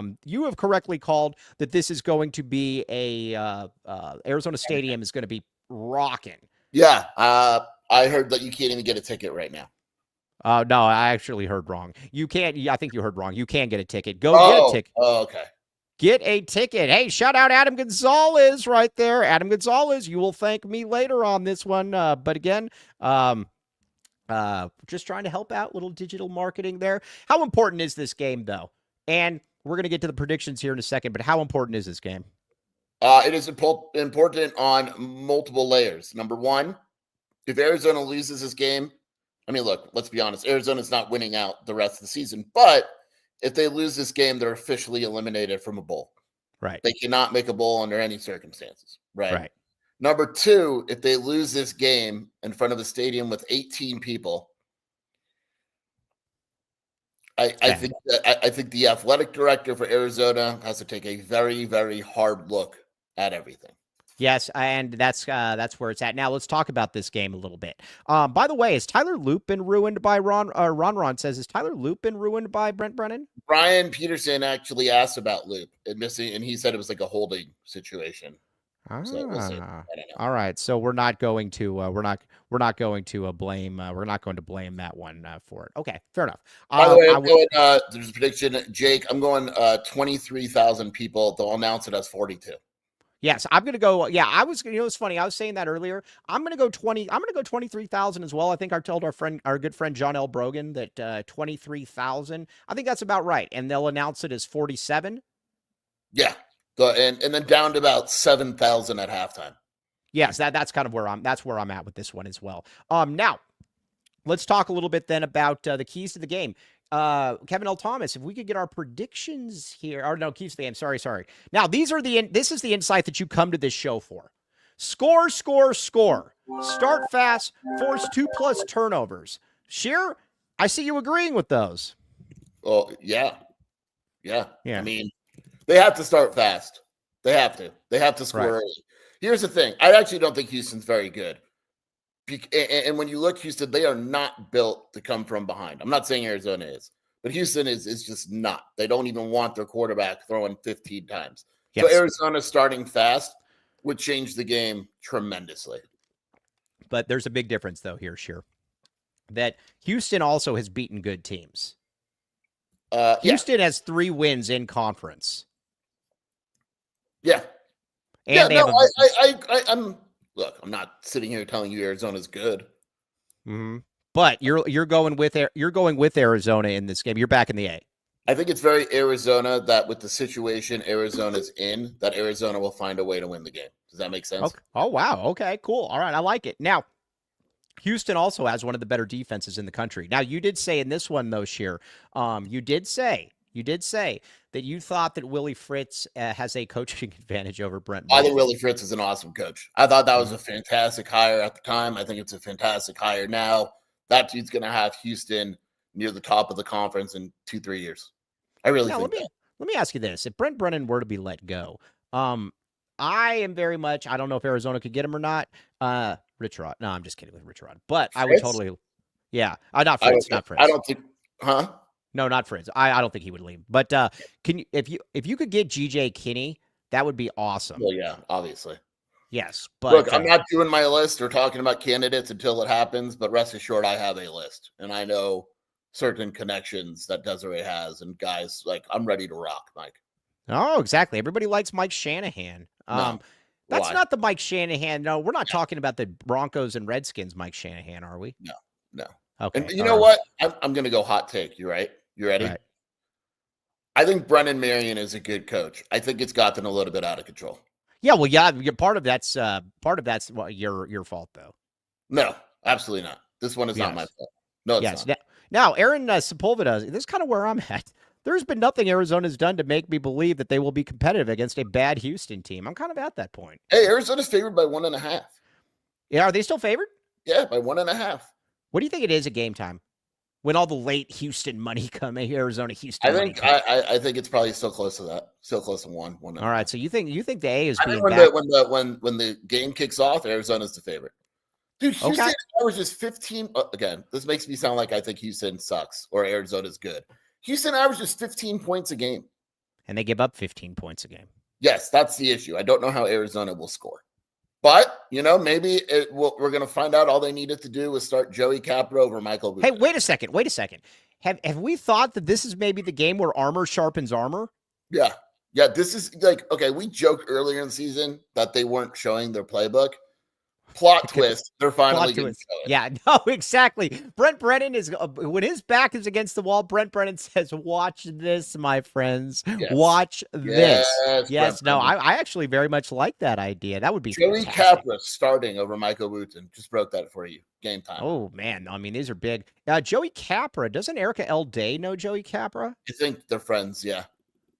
Arizona Stadium is going to be rocking. Yeah. I heard that you can't even get a ticket right now. No, I actually heard wrong. You can't. I think you heard wrong. You can get a ticket. Go get a ticket. Oh, okay. Get a ticket. Hey, shout out Adam Gonzalez right there. Adam Gonzalez, you will thank me later on this one. But again, just trying to help out, little digital marketing there. How important is this game, though? And we're going to get to the predictions here in a second, but how important is this game? It is important on multiple layers. Number one, if Arizona loses this game, I mean, look, let's be honest. Arizona's not winning out the rest of the season, but if they lose this game, they're officially eliminated from a bowl. Right. They cannot make a bowl under any circumstances. Right. Number two, if they lose this game in front of a stadium with 18 people, I think the athletic director for Arizona has to take a very, very hard look at everything. Yes, and that's where it's at. Now let's talk about this game a little bit. By the way, has Tyler Loop been ruined by Ron says, has Tyler Loop been ruined by Brent Brennan? Brian Peterson actually asked about Loop and he said it was like a holding situation. So we'll see. I don't know. All right, so we're not going to blame that one for it. Okay, fair enough. By the way, there's a prediction, Jake. I'm going 23,000 people. They'll announce it as 42. Yes, I'm going to go. Yeah, it's funny. I was saying that earlier. I'm going to go 23,000 as well. I think I told our good friend John L. Brogan that 23,000. I think that's about right. And they'll announce it as 47. Yeah. And then down to about 7,000 at halftime. Yes, that's kind of where I'm at with this one as well. Now let's talk a little bit then about the keys to the game. Kevin L. Thomas, if we could get our predictions here, or no, keys to the game. Sorry. Now this is the insight that you come to this show for. Score. Start fast, force 2+ turnovers. Scheer, I see you agreeing with those. Oh, yeah. I mean, they have to start fast. They have to score early. Here's the thing. I actually don't think Houston's very good. And when you look, Houston, they are not built to come from behind. I'm not saying Arizona is, but Houston is just not. They don't even want their quarterback throwing 15 times. Yes. So Arizona starting fast would change the game tremendously. But there's a big difference, though, here, Scheer, that Houston also has beaten good teams. Houston has 3 wins in conference. Yeah. And Look, I'm not sitting here telling you Arizona's good. Mm-hmm. But you're going with Arizona in this game. You're back in the A. I think it's very Arizona that with the situation Arizona's in, that Arizona will find a way to win the game. Does that make sense? Okay. Oh, wow. Okay, cool. All right, I like it. Now, Houston also has one of the better defenses in the country. Now, you did say in this one, though, Scheer, you did say that you thought that Willie Fritz has a coaching advantage over Brent Brennan. I think Willie Fritz is an awesome coach. I thought that was a fantastic hire at the time. I think it's a fantastic hire now. That dude's going to have Houston near the top of the conference in 2-3 years. I really think that. Let me ask you this. If Brent Brennan were to be let go, I am very much, I don't know if Arizona could get him or not. Rich Rod. No, I'm just kidding with Rich Rod. But Fritz? I would totally, yeah. Not Fritz. I don't think, huh? No, not Fritz. I don't think he would leave. But can you, if you could get GJ Kinney, that would be awesome. Well, yeah, obviously. Yes, but look, I'm not doing my list or talking about candidates until it happens. But rest assured, I have a list, and I know certain connections that Desiree has, and guys like I'm ready to rock, Mike. Oh, exactly. Everybody likes Mike Shanahan. No. That's not the Mike Shanahan. No, we're not talking about the Broncos and Redskins Mike Shanahan, are we? No. Okay. And you know what? I'm going to go hot take. You right? You ready? Right. I think Brennan Marion is a good coach. I think it's gotten a little bit out of control. Yeah, well, yeah, part of that's your fault though. No, absolutely not. This one is not my fault. No, it's yes. not. Now, Aaron Sepulveda, this is kind of where I'm at. There's been nothing Arizona's done to make me believe that they will be competitive against a bad Houston team. I'm kind of at that point. Hey, Arizona's favored by 1.5. Yeah, are they still favored? Yeah, by 1.5. What do you think it is at game time? When all the late Houston money coming, Arizona Houston. I think it's probably still close to that. Still close to 1. All right, so you think the A is being when back? when the game kicks off, Arizona's the favorite. Dude, Houston averages 15. Again, this makes me sound like I think Houston sucks or Arizona's good. Houston averages 15 points a game, and they give up 15 points a game. Yes, that's the issue. I don't know how Arizona will score. But, maybe we're going to find out all they needed to do was start Joey Capra over Michael Booth. Hey, wait a second. Have we thought that this is maybe the game where armor sharpens armor? Yeah. Yeah, this is okay, we joked earlier in the season that they weren't showing their playbook. Plot twist, they're finally going to show it. Yeah, no, exactly. Brent Brennan is, when his back is against the wall, Brent Brennan says, watch this, my friends. Yes. Watch this. Yes, no, I actually very much like that idea. That would be Joey Capra starting over Michael Wooten. Just broke that for you. Game time. Oh, man. I mean, these are big. Joey Capra, doesn't Erica L. Day know Joey Capra? I think they're friends, yeah.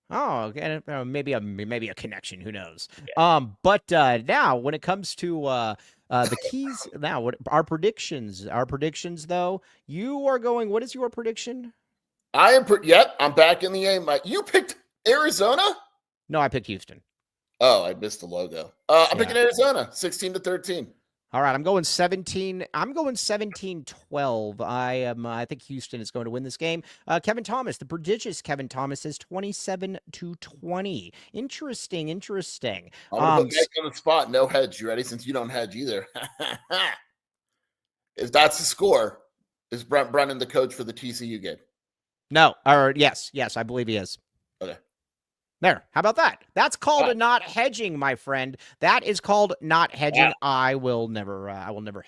Oh, okay. Maybe a connection. Who knows? Yeah. But now when it comes to the keys, now what our predictions? Our predictions, though, you are going. What is your prediction? I am. I'm back in the game. You picked Arizona? No, I picked Houston. Oh, I missed the logo. I'm picking Arizona, 16-13. All right, I'm going 17. I'm going 17-12. I think Houston is going to win this game. Kevin Thomas, the prodigious Kevin Thomas, says 27-20. Interesting. I'm gonna put Mike on the spot. No hedge. You ready? Since you don't hedge either. If that's the score, is Brent Brennan the coach for the TCU game? No. Or yes, I believe he is. Okay. There. How about that? That's called not hedging, my friend. That is called not hedging. Yeah. I will never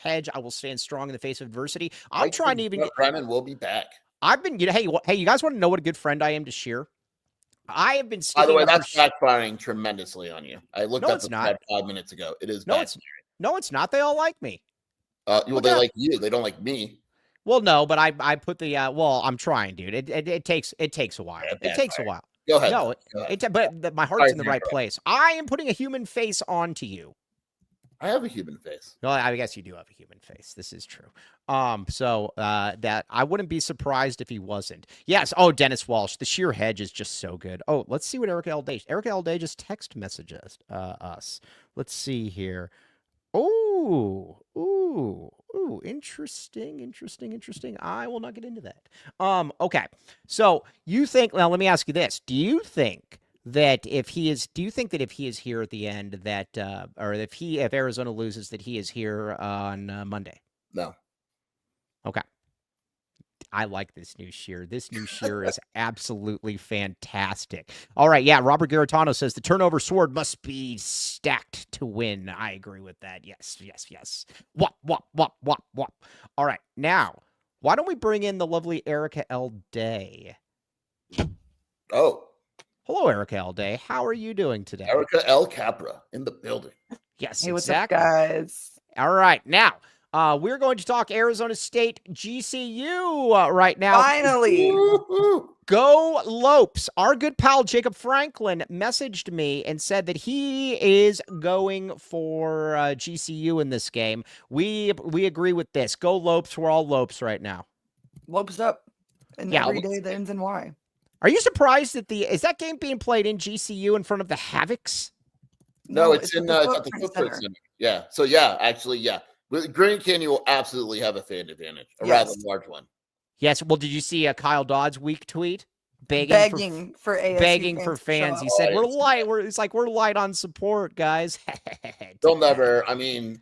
hedge. I will stand strong in the face of adversity. I'm trying to even. Brennan will be back. I've been. Hey, you guys want to know what a good friend I am to Scheer? I have been. By the way, that's backfiring tremendously on you. I looked at the 5 minutes ago. It is. No, it's not. They all like me. They like you. They don't like me. Well, no, but I put the. I'm trying, dude. It takes a while. It takes a while. Go ahead. No, but my heart's in the right place. I am putting a human face onto you. I have a human face. No, I guess you do have a human face. This is true. So that I wouldn't be surprised if he wasn't. Yes. Oh, Dennis Walsh. The sheer hedge is just so good. Oh, let's see what Erica L. Day. Erica L. Day just text messages us. Let's see here. Ooh, interesting. I will not get into that. Okay. So you think, well, let me ask you this. Do you think that if he is here at the end that, or if Arizona loses that he is here on Monday? No. Okay. I like this new Scheer. This new Scheer is absolutely fantastic. All right, yeah, Robert Garitano says the turnover sword must be stacked to win. I agree with that. Yes. Wop. All right, now, why don't we bring in the lovely Erica L. Day? Oh. Hello, Erica L. Day. How are you doing today? Erica L. Capra in the building. Yes, hey, exactly. What's up, guys? All right, now. We're going to talk Arizona State GCU right now. Finally. Go Lopes. Our good pal Jacob Franklin messaged me and said that he is going for GCU in this game. We agree with this. Go Lopes. We're all Lopes right now. Lopes up. And every day that ends in Y. Are you surprised that is that game being played in GCU in front of the Havocs? No, it's at the Footprint Center. Yeah. So yeah, actually, yeah. Grand Canyon will absolutely have a fan advantage, a rather large one. Yes. Well, did you see Kyle Dodd's weak tweet begging for fans? He said, "We're light. We're light on support, guys." They'll never. I mean,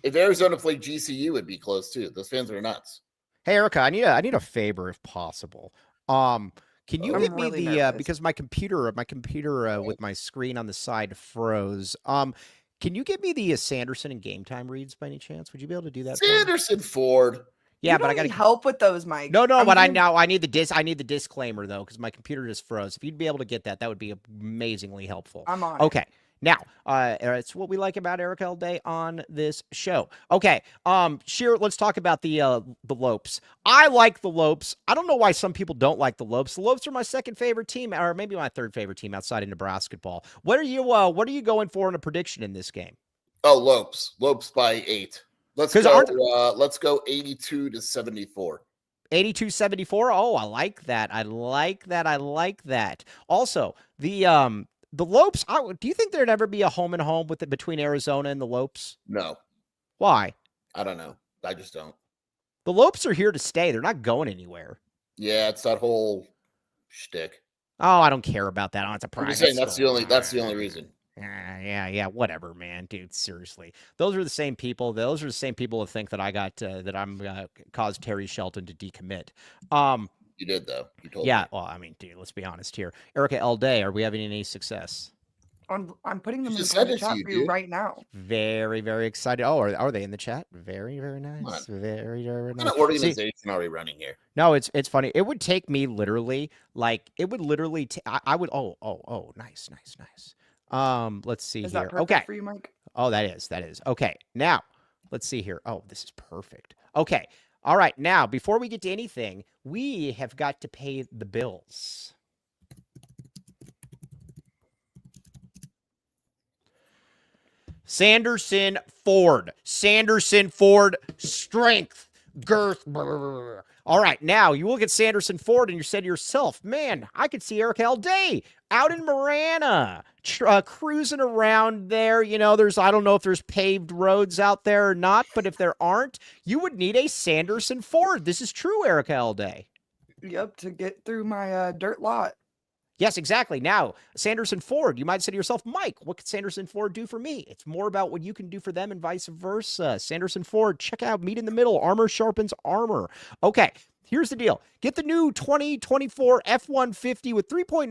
if Arizona played GCU, it'd be close too. Those fans are nuts. Hey, Erica, I need a favor if possible. Can you give me really because my computer with my screen on the side froze. Can you give me the Sanderson and Game Time reads by any chance? Would you be able to do that? Sanderson Ford. Yeah, but I got to help with those, Mike. No, but I need the I need the disclaimer though, because my computer just froze. If you'd be able to get that would be amazingly helpful. I'm on. Okay. Now, it's what we like about Eric L. Day on this show. Okay, Scheer, let's talk about the Lopes. I like the Lopes. I don't know why some people don't like the Lopes. The Lopes are my second favorite team, or maybe my third favorite team outside of Nebraska ball. What are you going for in a prediction in this game? Oh, Lopes by 8. Let's go 82-74. 82-74. Oh, I like that. I like that. Also, the Lopes, do you think there'd ever be a home and home between Arizona and the Lopes? No. Why? I don't know. I just don't. The Lopes are here to stay. They're not going anywhere. Yeah, it's that whole shtick. Oh, I don't care about that. Oh, it's a private. I'm just saying that's the only reason. Yeah, whatever, man, dude. Seriously, those are the same people. Those are the same people that think that I'm caused Terry Shelton to decommit. You did though. You told me. Yeah, well, I mean, dude, let's be honest here. Erica L. Day, are we having any success? I'm putting them in Just the send it chat to you, for you dude. right now. Very, very excited. Oh, are they in the chat? Very, very nice. Very, very nice. What kind of organization are we running here? No, it's funny. It would take me literally, like, it would literally. I would. Oh, nice. Let's see Is here. that perfect Okay. for you, Mike? Oh, that is. Okay. Now, let's see here. Oh, this is perfect. Okay. All right. Now, before we get to anything, we have got to pay the bills. Sanderson Ford, strength, girth. All right, now you look at Sanderson Ford and you say to yourself, man, I could see Eric L. Day out in Marana, cruising around there. You know, I don't know if there's paved roads out there or not, but if there aren't, you would need a Sanderson Ford. This is true, Eric L. Day. Yep, to get through my dirt lot. Yes, exactly. Now, Sanderson Ford, you might say to yourself, Mike, what could Sanderson Ford do for me? It's more about what you can do for them and vice versa. Sanderson Ford, check out Meet in the Middle. Armor sharpens armor. Okay, here's the deal. Get the new 2024 F-150 with 3.9%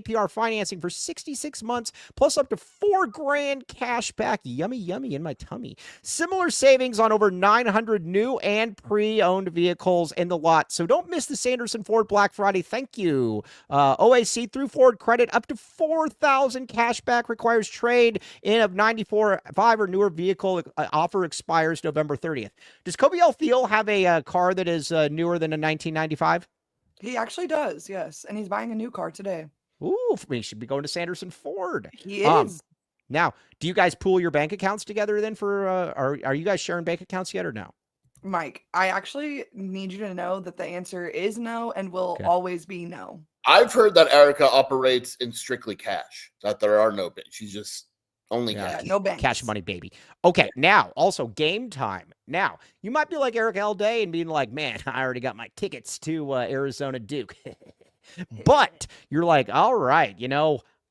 APR financing for 66 months, plus up to $4,000 cash back. Yummy, yummy in my tummy. Similar savings on over 900 new and pre-owned vehicles in the lot. So don't miss the Sanderson Ford Black Friday. Thank you. OAC through Ford credit up to $4,000 cash back, requires trade in of 94.5 or newer vehicle. Offer expires November 30th. Does Kobe L. Thiel have a car that is newer than a 1995? He actually does, yes. And he's buying a new car today. Ooh, he should be going to Sanderson Ford. He is. Now, do you guys pool your bank accounts together then for, are you guys sharing bank accounts yet or no? Mike, I actually need you to know that the answer is no and will always be no. I've heard that Erica operates in strictly cash, that there are no banks. She's just only cash. No banks. Cash money, baby. Okay, now, also game time. Now, you might be like Eric L. Day and being like, man, I already got my tickets to Arizona Duke. But you're like, all right,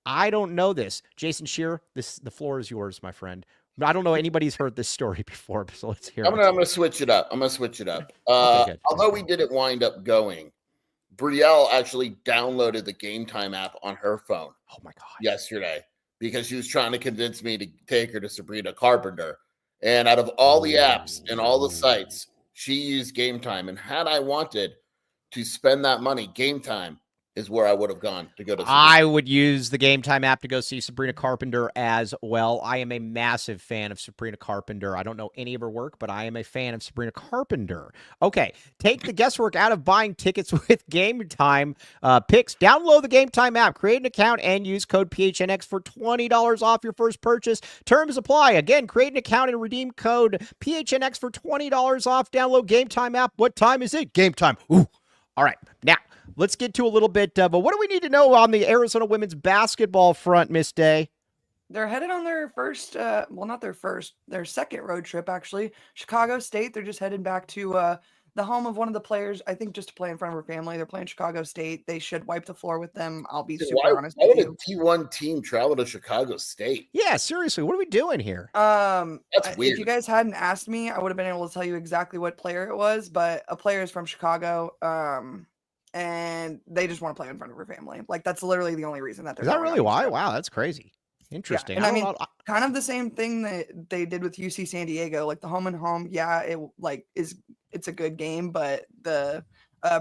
I don't know this. Jason Scheer, the floor is yours, my friend. I don't know anybody's heard this story before, so let's hear it. I'm gonna switch it up. Okay, although we didn't wind up going, Brielle actually downloaded the Game Time app on her phone. Oh my God! Yesterday, because she was trying to convince me to take her to Sabrina Carpenter. And out of all the apps and all the sites, she used Game Time. And had I wanted to spend that money, Game Time is where I would have gone to go to Sabrina. I would use the Game Time app to go see Sabrina Carpenter as well. I am a massive fan of Sabrina Carpenter. I don't know any of her work, but I am a fan of Sabrina Carpenter. Okay, take the guesswork out of buying tickets with Game Time picks. Download the Game Time app, create an account, and use code PHNX for $20 off your first purchase. Terms apply. Again, create an account and redeem code PHNX for $20 off. Download Game Time app. What time is it? Game time. Ooh. All right, now let's get to a little bit of what do we need to know on the Arizona women's basketball front, Miss Day? They're headed on their first, not their first, their second road trip, actually. Chicago State, they're just headed back to the home of one of the players, I think just to play in front of her family. They're playing Chicago State. They should wipe the floor with them. I'll be super honest with you. Why would a T1 team travel to Chicago State? Yeah, seriously, what are we doing here? That's weird. If you guys hadn't asked me, I would have been able to tell you exactly what player it was, but a player is from Chicago, and they just want to play in front of her family. Like, that's literally the only reason that they're. Is that really why? Wow, that's crazy. Interesting. Yeah. And kind of the same thing that they did with UC San Diego, like the home and home. Yeah, it's a good game, but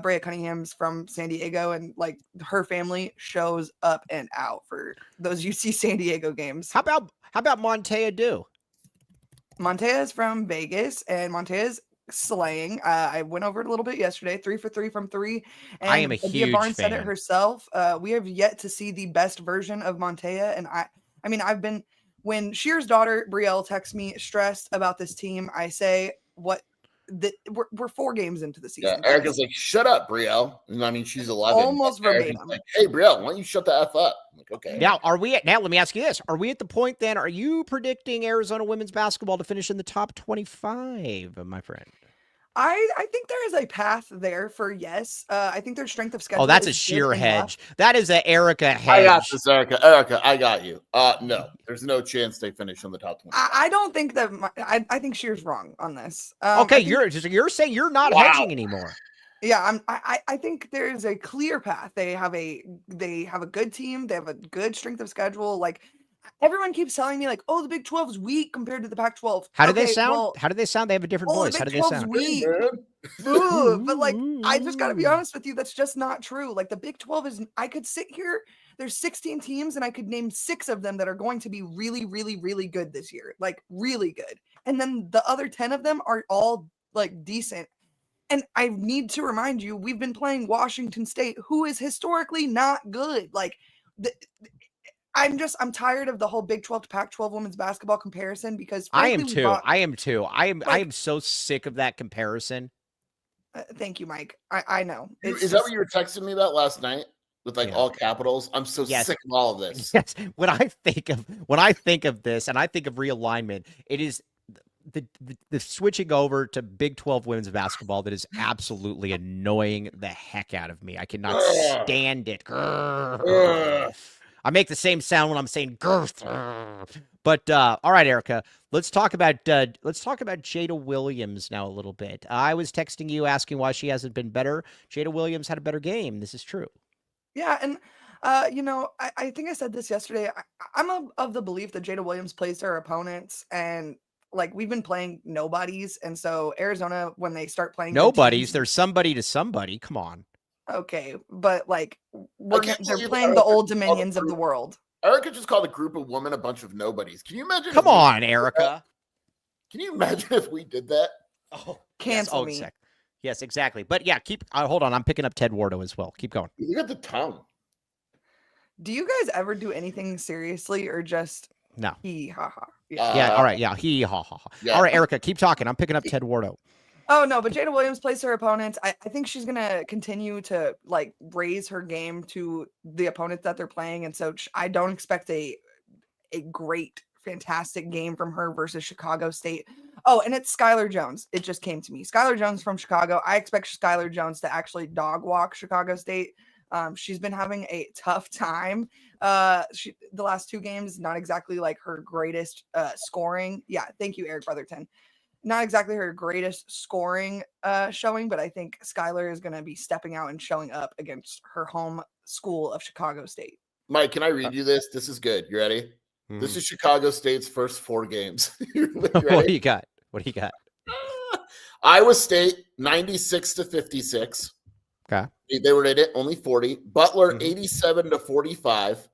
Brea Cunningham's from San Diego, and like her family shows up and out for those UC San Diego games. How about Montea do? Montea is from Vegas, and Montea's slaying. I went over it a little bit yesterday, 3 for 3 from 3. And I am a Adia huge Barnes said it fan. herself. We have yet to see the best version of Montea, and I mean, I've been when Scheer's daughter Brielle texts me stressed about this team. I say, "What? We're 4 games into the season." Yeah, Erica's like, "Shut up, Brielle." And I mean, she's 11. Almost verbatim. Like, "Hey, Brielle, why don't you shut the F up?" I'm like, okay. Now, let me ask you this. Are we at the point then, are you predicting Arizona women's basketball to finish in the top 25, my friend? I think there is a path there for yes. I think their strength of schedule. Oh, that's a is good sheer hedge. enough. That is a Erica hedge. I got this, Erica. Erica, I got you. No, there's no chance they finish on the top 20. I don't think that. I think Scheer's wrong on this. Okay, you're saying you're not hedging anymore. Yeah, I think there's a clear path. They have a good team. They have a good strength of schedule. Like everyone keeps telling me, like, oh, the Big 12 is weak compared to the Pac-12. How do they sound? How do they sound? They have a different voice. How do they sound? Weak. Ooh, but like, I just got to be honest with you. That's just not true. Like the Big 12 is. I could sit here. There's 16 teams, and I could name 6 of them that are going to be really, really, really good this year. Like really good. And then the other 10 of them are all like decent. And I need to remind you, we've been playing Washington State, who is historically not good. Like, I'm tired of the whole Big 12 to Pac-12 women's basketball comparison because frankly, I am too. I am so sick of that comparison. Thank you, Mike. I know. Is that what you were texting me about last night with like all capitals? I'm so sick of all of this. Yes. When I think of this, and I think of realignment, it is the switching over to Big 12 women's basketball that is absolutely annoying the heck out of me. I cannot stand it. I make the same sound when I'm saying girth. But all right, Erica, let's talk about Jada Williams now a little bit. I was texting you asking why she hasn't been better. Jada Williams had a better game. This is true. Yeah, and I think I said this yesterday. I'm of the belief that Jada Williams plays her opponents, and like we've been playing nobodies, and so Arizona, when they start playing nobodies, there's somebody to somebody. Come on. Okay, but like they're playing the old dominions of the world. Erica just called a group of women a bunch of nobodies. Can you imagine? Come on, Erica. Can you imagine if we did that? Oh, cancel me. Yes, exactly. But yeah, hold on. I'm picking up Ted Wardo as well. Keep going. You got the tongue. Do you guys ever do anything seriously or just no? Hee ha ha. Yeah. All right. Yeah. Hee ha ha. Yeah. All right, Erica, keep talking. I'm picking up Ted Wardo. Oh no, but Jada Williams plays her opponents. I think she's gonna continue to like raise her game to the opponents that they're playing, and so I don't expect a great, fantastic game from her versus Chicago State. Oh, and it's Skylar Jones. It just came to me. Skylar Jones from Chicago. I expect Skylar Jones to actually dog walk Chicago State. She's been having a tough time. The last 2 games, not exactly like her greatest scoring. Yeah, thank you, Eric Brotherton. Not exactly her greatest scoring showing, but I think Skylar is going to be stepping out and showing up against her home school of Chicago State. Mike, can I read you this? This is good. You ready? This is Chicago State's first 4 games. What do you got? Iowa State, 96-56. Okay. They were in it, only 40. Butler, 87-45.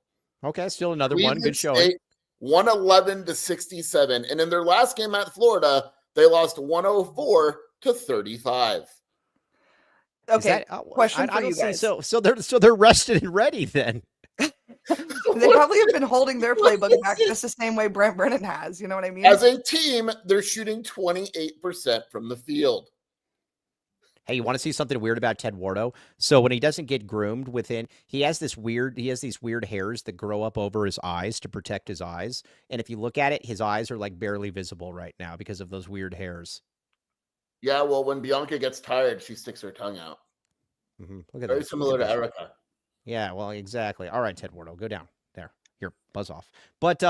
Okay, still another Cleveland one. Good showing. 111-67. And in their last game at Florida, they lost 104-35. Okay, question for you guys. So they're rested and ready then. They probably have been holding their playbook back just the same way Brent Brennan has. You know what I mean? As a team, they're shooting 28% from the field. Hey, you want to see something weird about Ted Wardo? So when he doesn't get groomed he has these weird hairs that grow up over his eyes to protect his eyes. And if you look at it, his eyes are like barely visible right now because of those weird hairs. Yeah, well, when Bianca gets tired, she sticks her tongue out. Look at Very this. similar to Erica. Yeah, well, exactly. All right, Ted Wardo, go down. There. Here, buzz off. But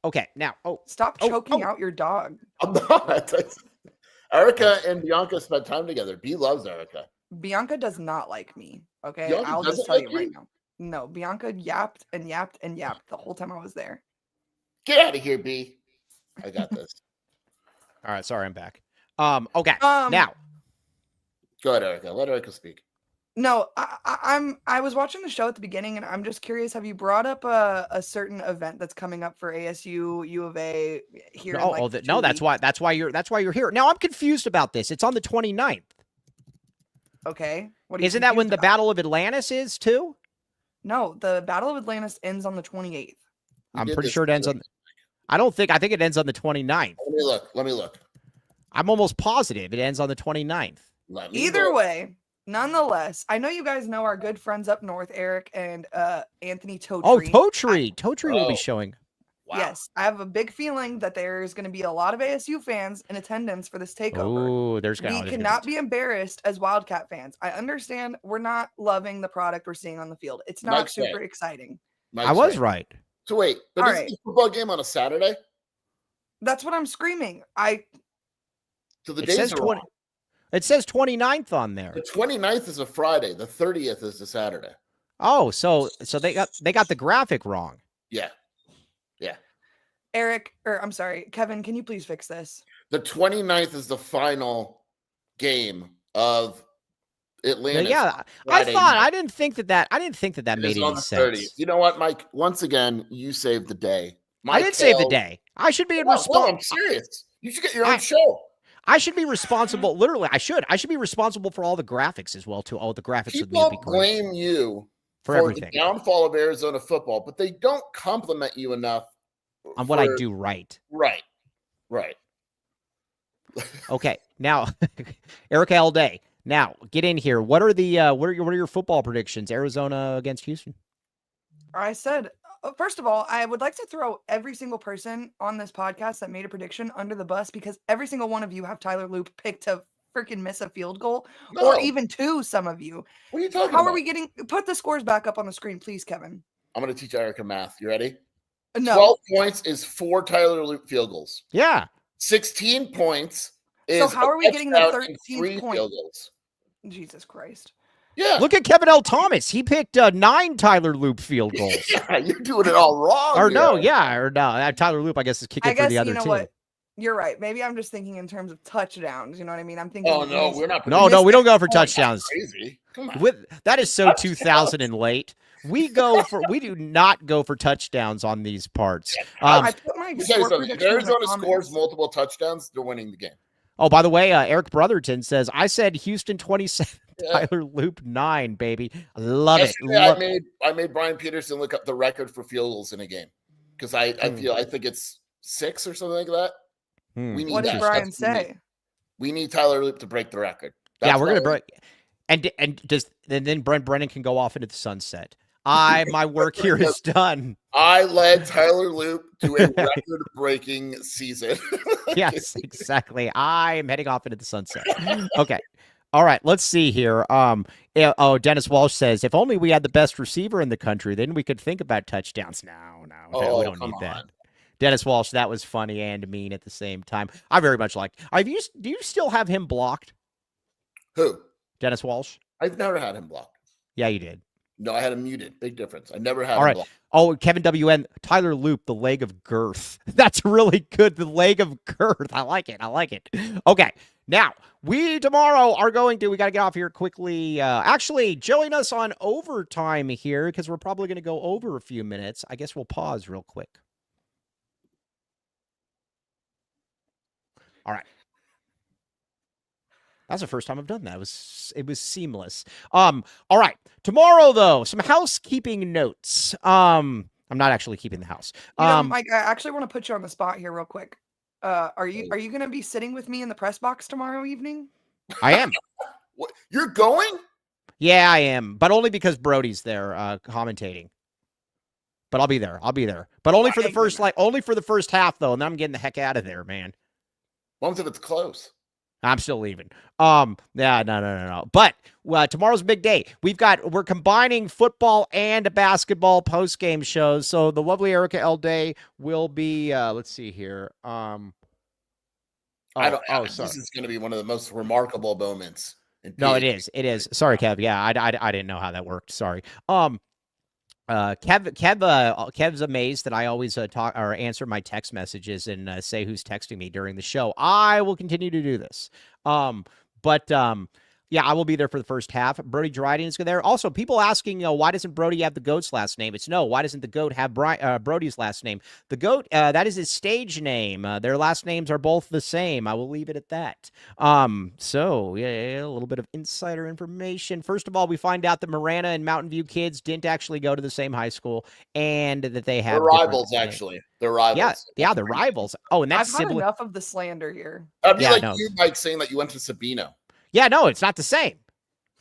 okay, now stop choking out your dog. I'm not. Erica and Bianca spent time together. B loves Erica. Bianca does not like me. Okay, Bianca I'll just doesn't tell like you right now. No, Bianca yapped and yapped and yapped the whole time I was there. Get out of here, B. I got this. All right, sorry, I'm back. Okay, now. Go ahead, Erica. Let Erica speak. No, I was watching the show at the beginning, and I'm just curious. Have you brought up a certain event that's coming up for ASU, U of A here in like 2 no, weeks? that's why you're here. Now I'm confused about this. It's on the 29th. Okay. What are you Isn't that when confused the about? Battle of Atlantis is too? No, the Battle of Atlantis ends on the 28th. I'm pretty sure it ends on. I think it ends on the 29th. Let me look. I'm almost positive it ends on the 29th. Either way, nonetheless, I know you guys know our good friends up north, Eric and Anthony Totri. Oh, Totri will be showing. Wow. Yes, I have a big feeling that there's going to be a lot of ASU fans in attendance for this takeover. Oh, we cannot be embarrassed as Wildcat fans. I understand we're not loving the product we're seeing on the field. It's not super exciting. I was right. So wait, but is the football game on a Saturday? That's what I'm screaming. So the days are wrong. It says 29th on there. The 29th is a Friday. The 30th is a Saturday. Oh, so they got the graphic wrong. Yeah. Yeah. Eric, or I'm sorry, Kevin, can you please fix this? The 29th is the final game of Atlanta. Yeah, I didn't think that made any sense. 30th. You know what, Mike? Once again, you saved the day. I did save the day. I should be responsible. I'm serious. You should get your own show. I should be responsible. Literally, I should be responsible for all the graphics as well, too. All the graphics would need to be great. People blame you for everything. The downfall of Arizona football, but they don't compliment you enough on what I do right. Right. Okay, now, Eric all day. Now, get in here. What are your football predictions? Arizona against Houston. I said, first of all, I would like to throw every single person on this podcast that made a prediction under the bus, because every single one of you have Tyler Loop picked to freaking miss a field goal, or even two. Some of you. What are you talking about? How are we getting? Put the scores back up on the screen, please, Kevin. I'm going to teach Erica math. You ready? No. 12 points is 4 Tyler Loop field goals. Yeah. 16 points is so how are we getting the 13th point? Field goals. Jesus Christ. Yeah. Look at Kevin L. Thomas. He picked 9 Tyler Loop field goals. Yeah, you're doing it all wrong. Or no. Tyler Loop, I guess, is kicking for the other team. You know what? You're right. Maybe I'm just thinking in terms of touchdowns. You know what I mean? I'm thinking. Oh no, we're not. No, we don't go for touchdowns. Crazy. Come on. That is so 2000 and late. We do not go for touchdowns on these parts. I put my if Arizona scores multiple touchdowns, they're winning the game. Oh, by the way, Eric Brotherton says, I said Houston 27, Tyler Loop 9, baby. I love it. I made Brian Peterson look up the record for field goals in a game, because I think it's 6 or something like that. We need what did Brian say? We need Tyler Loop to break the record. We're going to break. And then Brent Brennan can go off into the sunset. My work here is done. I led Tyler Loop to a record-breaking season. Yes, exactly. I am heading off into the sunset. Okay. All right, let's see here. Dennis Walsh says, if only we had the best receiver in the country, then we could think about touchdowns. No, we don't need that. Dennis Walsh, that was funny and mean at the same time. I very much like. Do you still have him blocked? Who? Dennis Walsh? I've never had him blocked. Yeah, you did. No, I had him muted. Big difference. I never had him blocked. Oh, Kevin WN, Tyler Loop, the leg of girth. That's really good. The leg of girth. I like it. Okay. Now, we tomorrow are we got to get off here quickly. Actually, join us on overtime here, because we're probably going to go over a few minutes. I guess we'll pause real quick. All right. That's the first time I've done that. It was seamless. All right. Tomorrow, though, some housekeeping notes. I'm not actually keeping the house. Mike, I actually want to put you on the spot here real quick. Are you going to be sitting with me in the press box tomorrow evening? I am. What? You're going? Yeah, I am, but only because Brody's there commentating. But I'll be there. But only for the first half, though, and then I'm getting the heck out of there, man. What if it's close? I'm still leaving. No. But tomorrow's a big day. We're combining football and basketball post-game shows. So the lovely Erica L. Day will be, let's see here. Sorry. This is going to be one of the most remarkable moments. No, it is. Sorry, Kev. Yeah, I didn't know how that worked. Sorry. Kev's amazed that I always talk or answer my text messages and say who's texting me during the show. I will continue to do this. But Yeah, I will be there for the first half. Brody Dryden is there. Also, people asking, why doesn't Brody have the GOAT's last name? It's no. Why doesn't the GOAT have Brody's last name? The GOAT, that is his stage name. Their last names are both the same. I will leave it at that. So, yeah, a little bit of insider information. First of all, we find out that Marana and Mountain View kids didn't actually go to the same high school, and that they have They're rivals, actually. They're rivals. Yeah, they're rivals. Oh, and that's I've had enough of the slander here. That'd be you, Mike, saying that you went to Sabino. Yeah, no, it's not the same.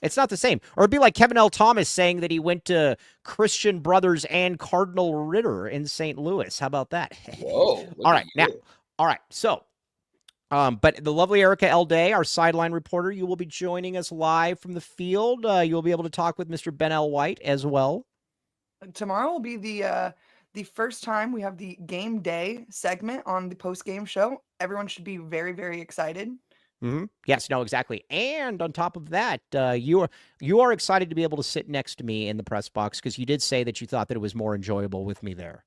It's not the same. Or it'd be like Kevin L. Thomas saying that he went to Christian Brothers and Cardinal Ritter in St. Louis. How about that? Whoa. All right. Now, all right. So, but the lovely Erica L. Day, our sideline reporter, you will be joining us live from the field. You'll be able to talk with Mr. Ben L. White as well. Tomorrow will be the first time we have the game day segment on the post-game show. Everyone should be very, very excited. Mm-hmm. Yes, no, exactly. And on top of that, you are excited to be able to sit next to me in the press box because you did say that you thought that it was more enjoyable with me there.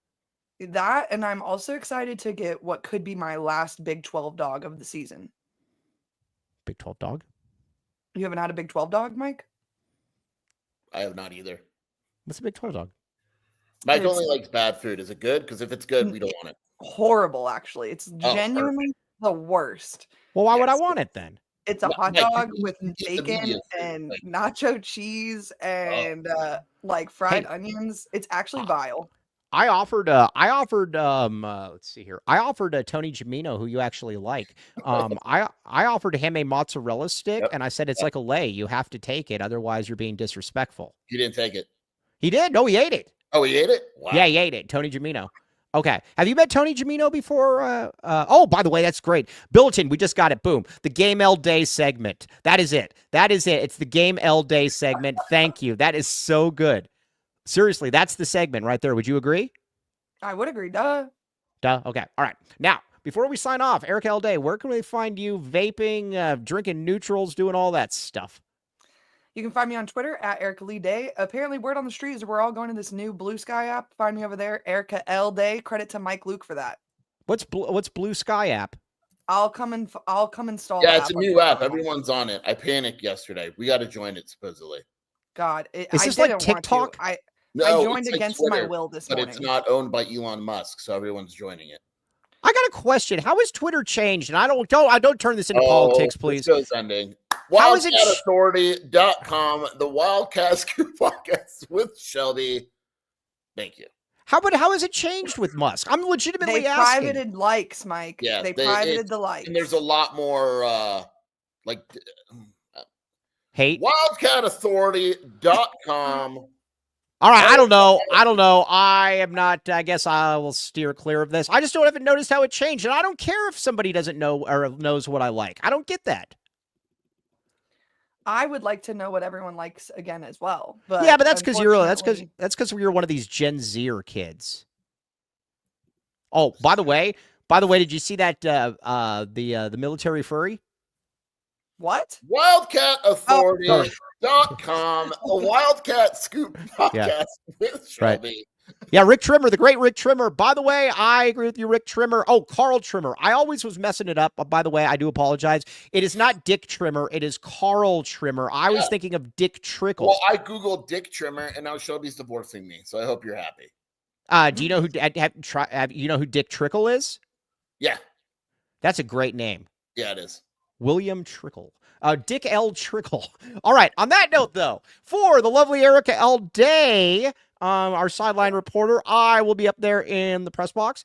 That, and I'm also excited to get what could be my last Big 12 dog of the season. Big 12 dog? You haven't had a Big 12 dog, Mike? I have not either. What's a Big 12 dog? Mike only likes bad food. Is it good? Because if it's good, we don't want it. Horrible, actually. It's genuinely the worst. Well, why would I want it then? It's a hot dog with bacon and nacho cheese and like fried onions. It's actually vile. I offered let's see here. I offered Tony Gimino, who you actually like. I offered him a mozzarella stick, and I said it's like a lay. You have to take it, otherwise you're being disrespectful. He didn't take it. He did. No, he ate it. Oh, he ate it? Wow. Yeah, he ate it. Tony Gimino. Okay. Have you met Tony Gimino before? Oh, by the way, that's great. Billiton, we just got it. Boom. The Game L Day segment. That is it. That is it. It's the Game L Day segment. Thank you. That is so good. Seriously, that's the segment right there. Would you agree? I would agree. Duh. Okay. All right. Now, before we sign off, Eric L. Day, where can we find you vaping, drinking NUTRLs, doing all that stuff? You can find me on Twitter at Erica Lee Day. Apparently, word on the street is we're all going to this new Blue Sky app. Find me over there, Erica L. Day. Credit to Mike Luke for that. What's Blue Sky app? I'll come install. Yeah, it's a new app. Everyone's on it. I panicked yesterday. We got to join it supposedly. God, is this like TikTok? I like joined against Twitter, my will this morning. But it's not owned by Elon Musk, so everyone's joining it. I got a question. How has Twitter changed? And I don't turn this into politics, please. The show's ending. WildcatAuthority.com, the Wildcats podcast with Shelby. Thank you. How has it changed with Musk? I'm legitimately asking. They privated likes, Mike. Yeah, they privated the likes. And there's a lot more hate. WildcatAuthority.com. All right, I don't know. I am not. I guess I will steer clear of this. I just haven't noticed how it changed, and I don't care if somebody doesn't know or knows what I like. I don't get that. I would like to know what everyone likes again as well. But yeah, but that's because you're one of these Gen Zer kids. Oh, by the way, did you see that the military furry? What? WildcatAuthority.com, the Wildcat Scoop podcast with Shelby. Right. Yeah, Rick Trimmer, the great Rick Trimmer. By the way, I agree with you, Rick Trimmer. Oh, Carl Trimmer. I always was messing it up. By the way, I do apologize. It is not Dick Trimmer. It is Carl Trimmer. I was thinking of Dick Trickle. Well, I Googled Dick Trimmer, and now Shelby's divorcing me, so I hope you're happy. Do you know who Dick Trickle is? Yeah. That's a great name. Yeah, it is. William Trickle. Dick L. Trickle. All right. On that note, though, for the lovely Erica L. Day, our sideline reporter, I will be up there in the press box.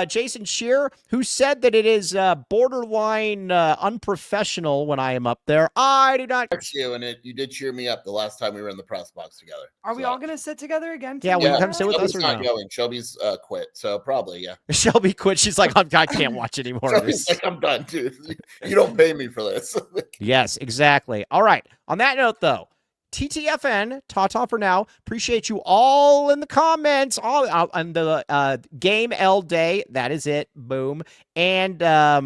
Jason Scheer, who said that it is borderline unprofessional when I am up there. I do not. You and you did cheer me up the last time we were in the press box together. Are we all going to sit together again? Yeah, will you come sit with us or not going. Shelby's quit, so probably, yeah. Shelby quit. She's like, I can't watch anymore. Shelby's like, I'm done, dude. You don't pay me for this. Yes, exactly. All right. On that note, though, TTFN, ta-ta for now. Appreciate you all in the comments, all on the Game L Day. That is it. Boom. And yeah,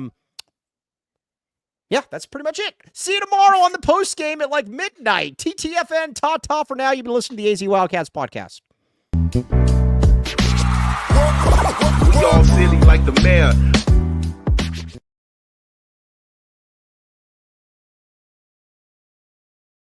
that's pretty much it. See you tomorrow on the post game at like midnight. TTFN, ta-ta for now. You've been listening to the AZ Wildcats podcast. We all silly like the mayor.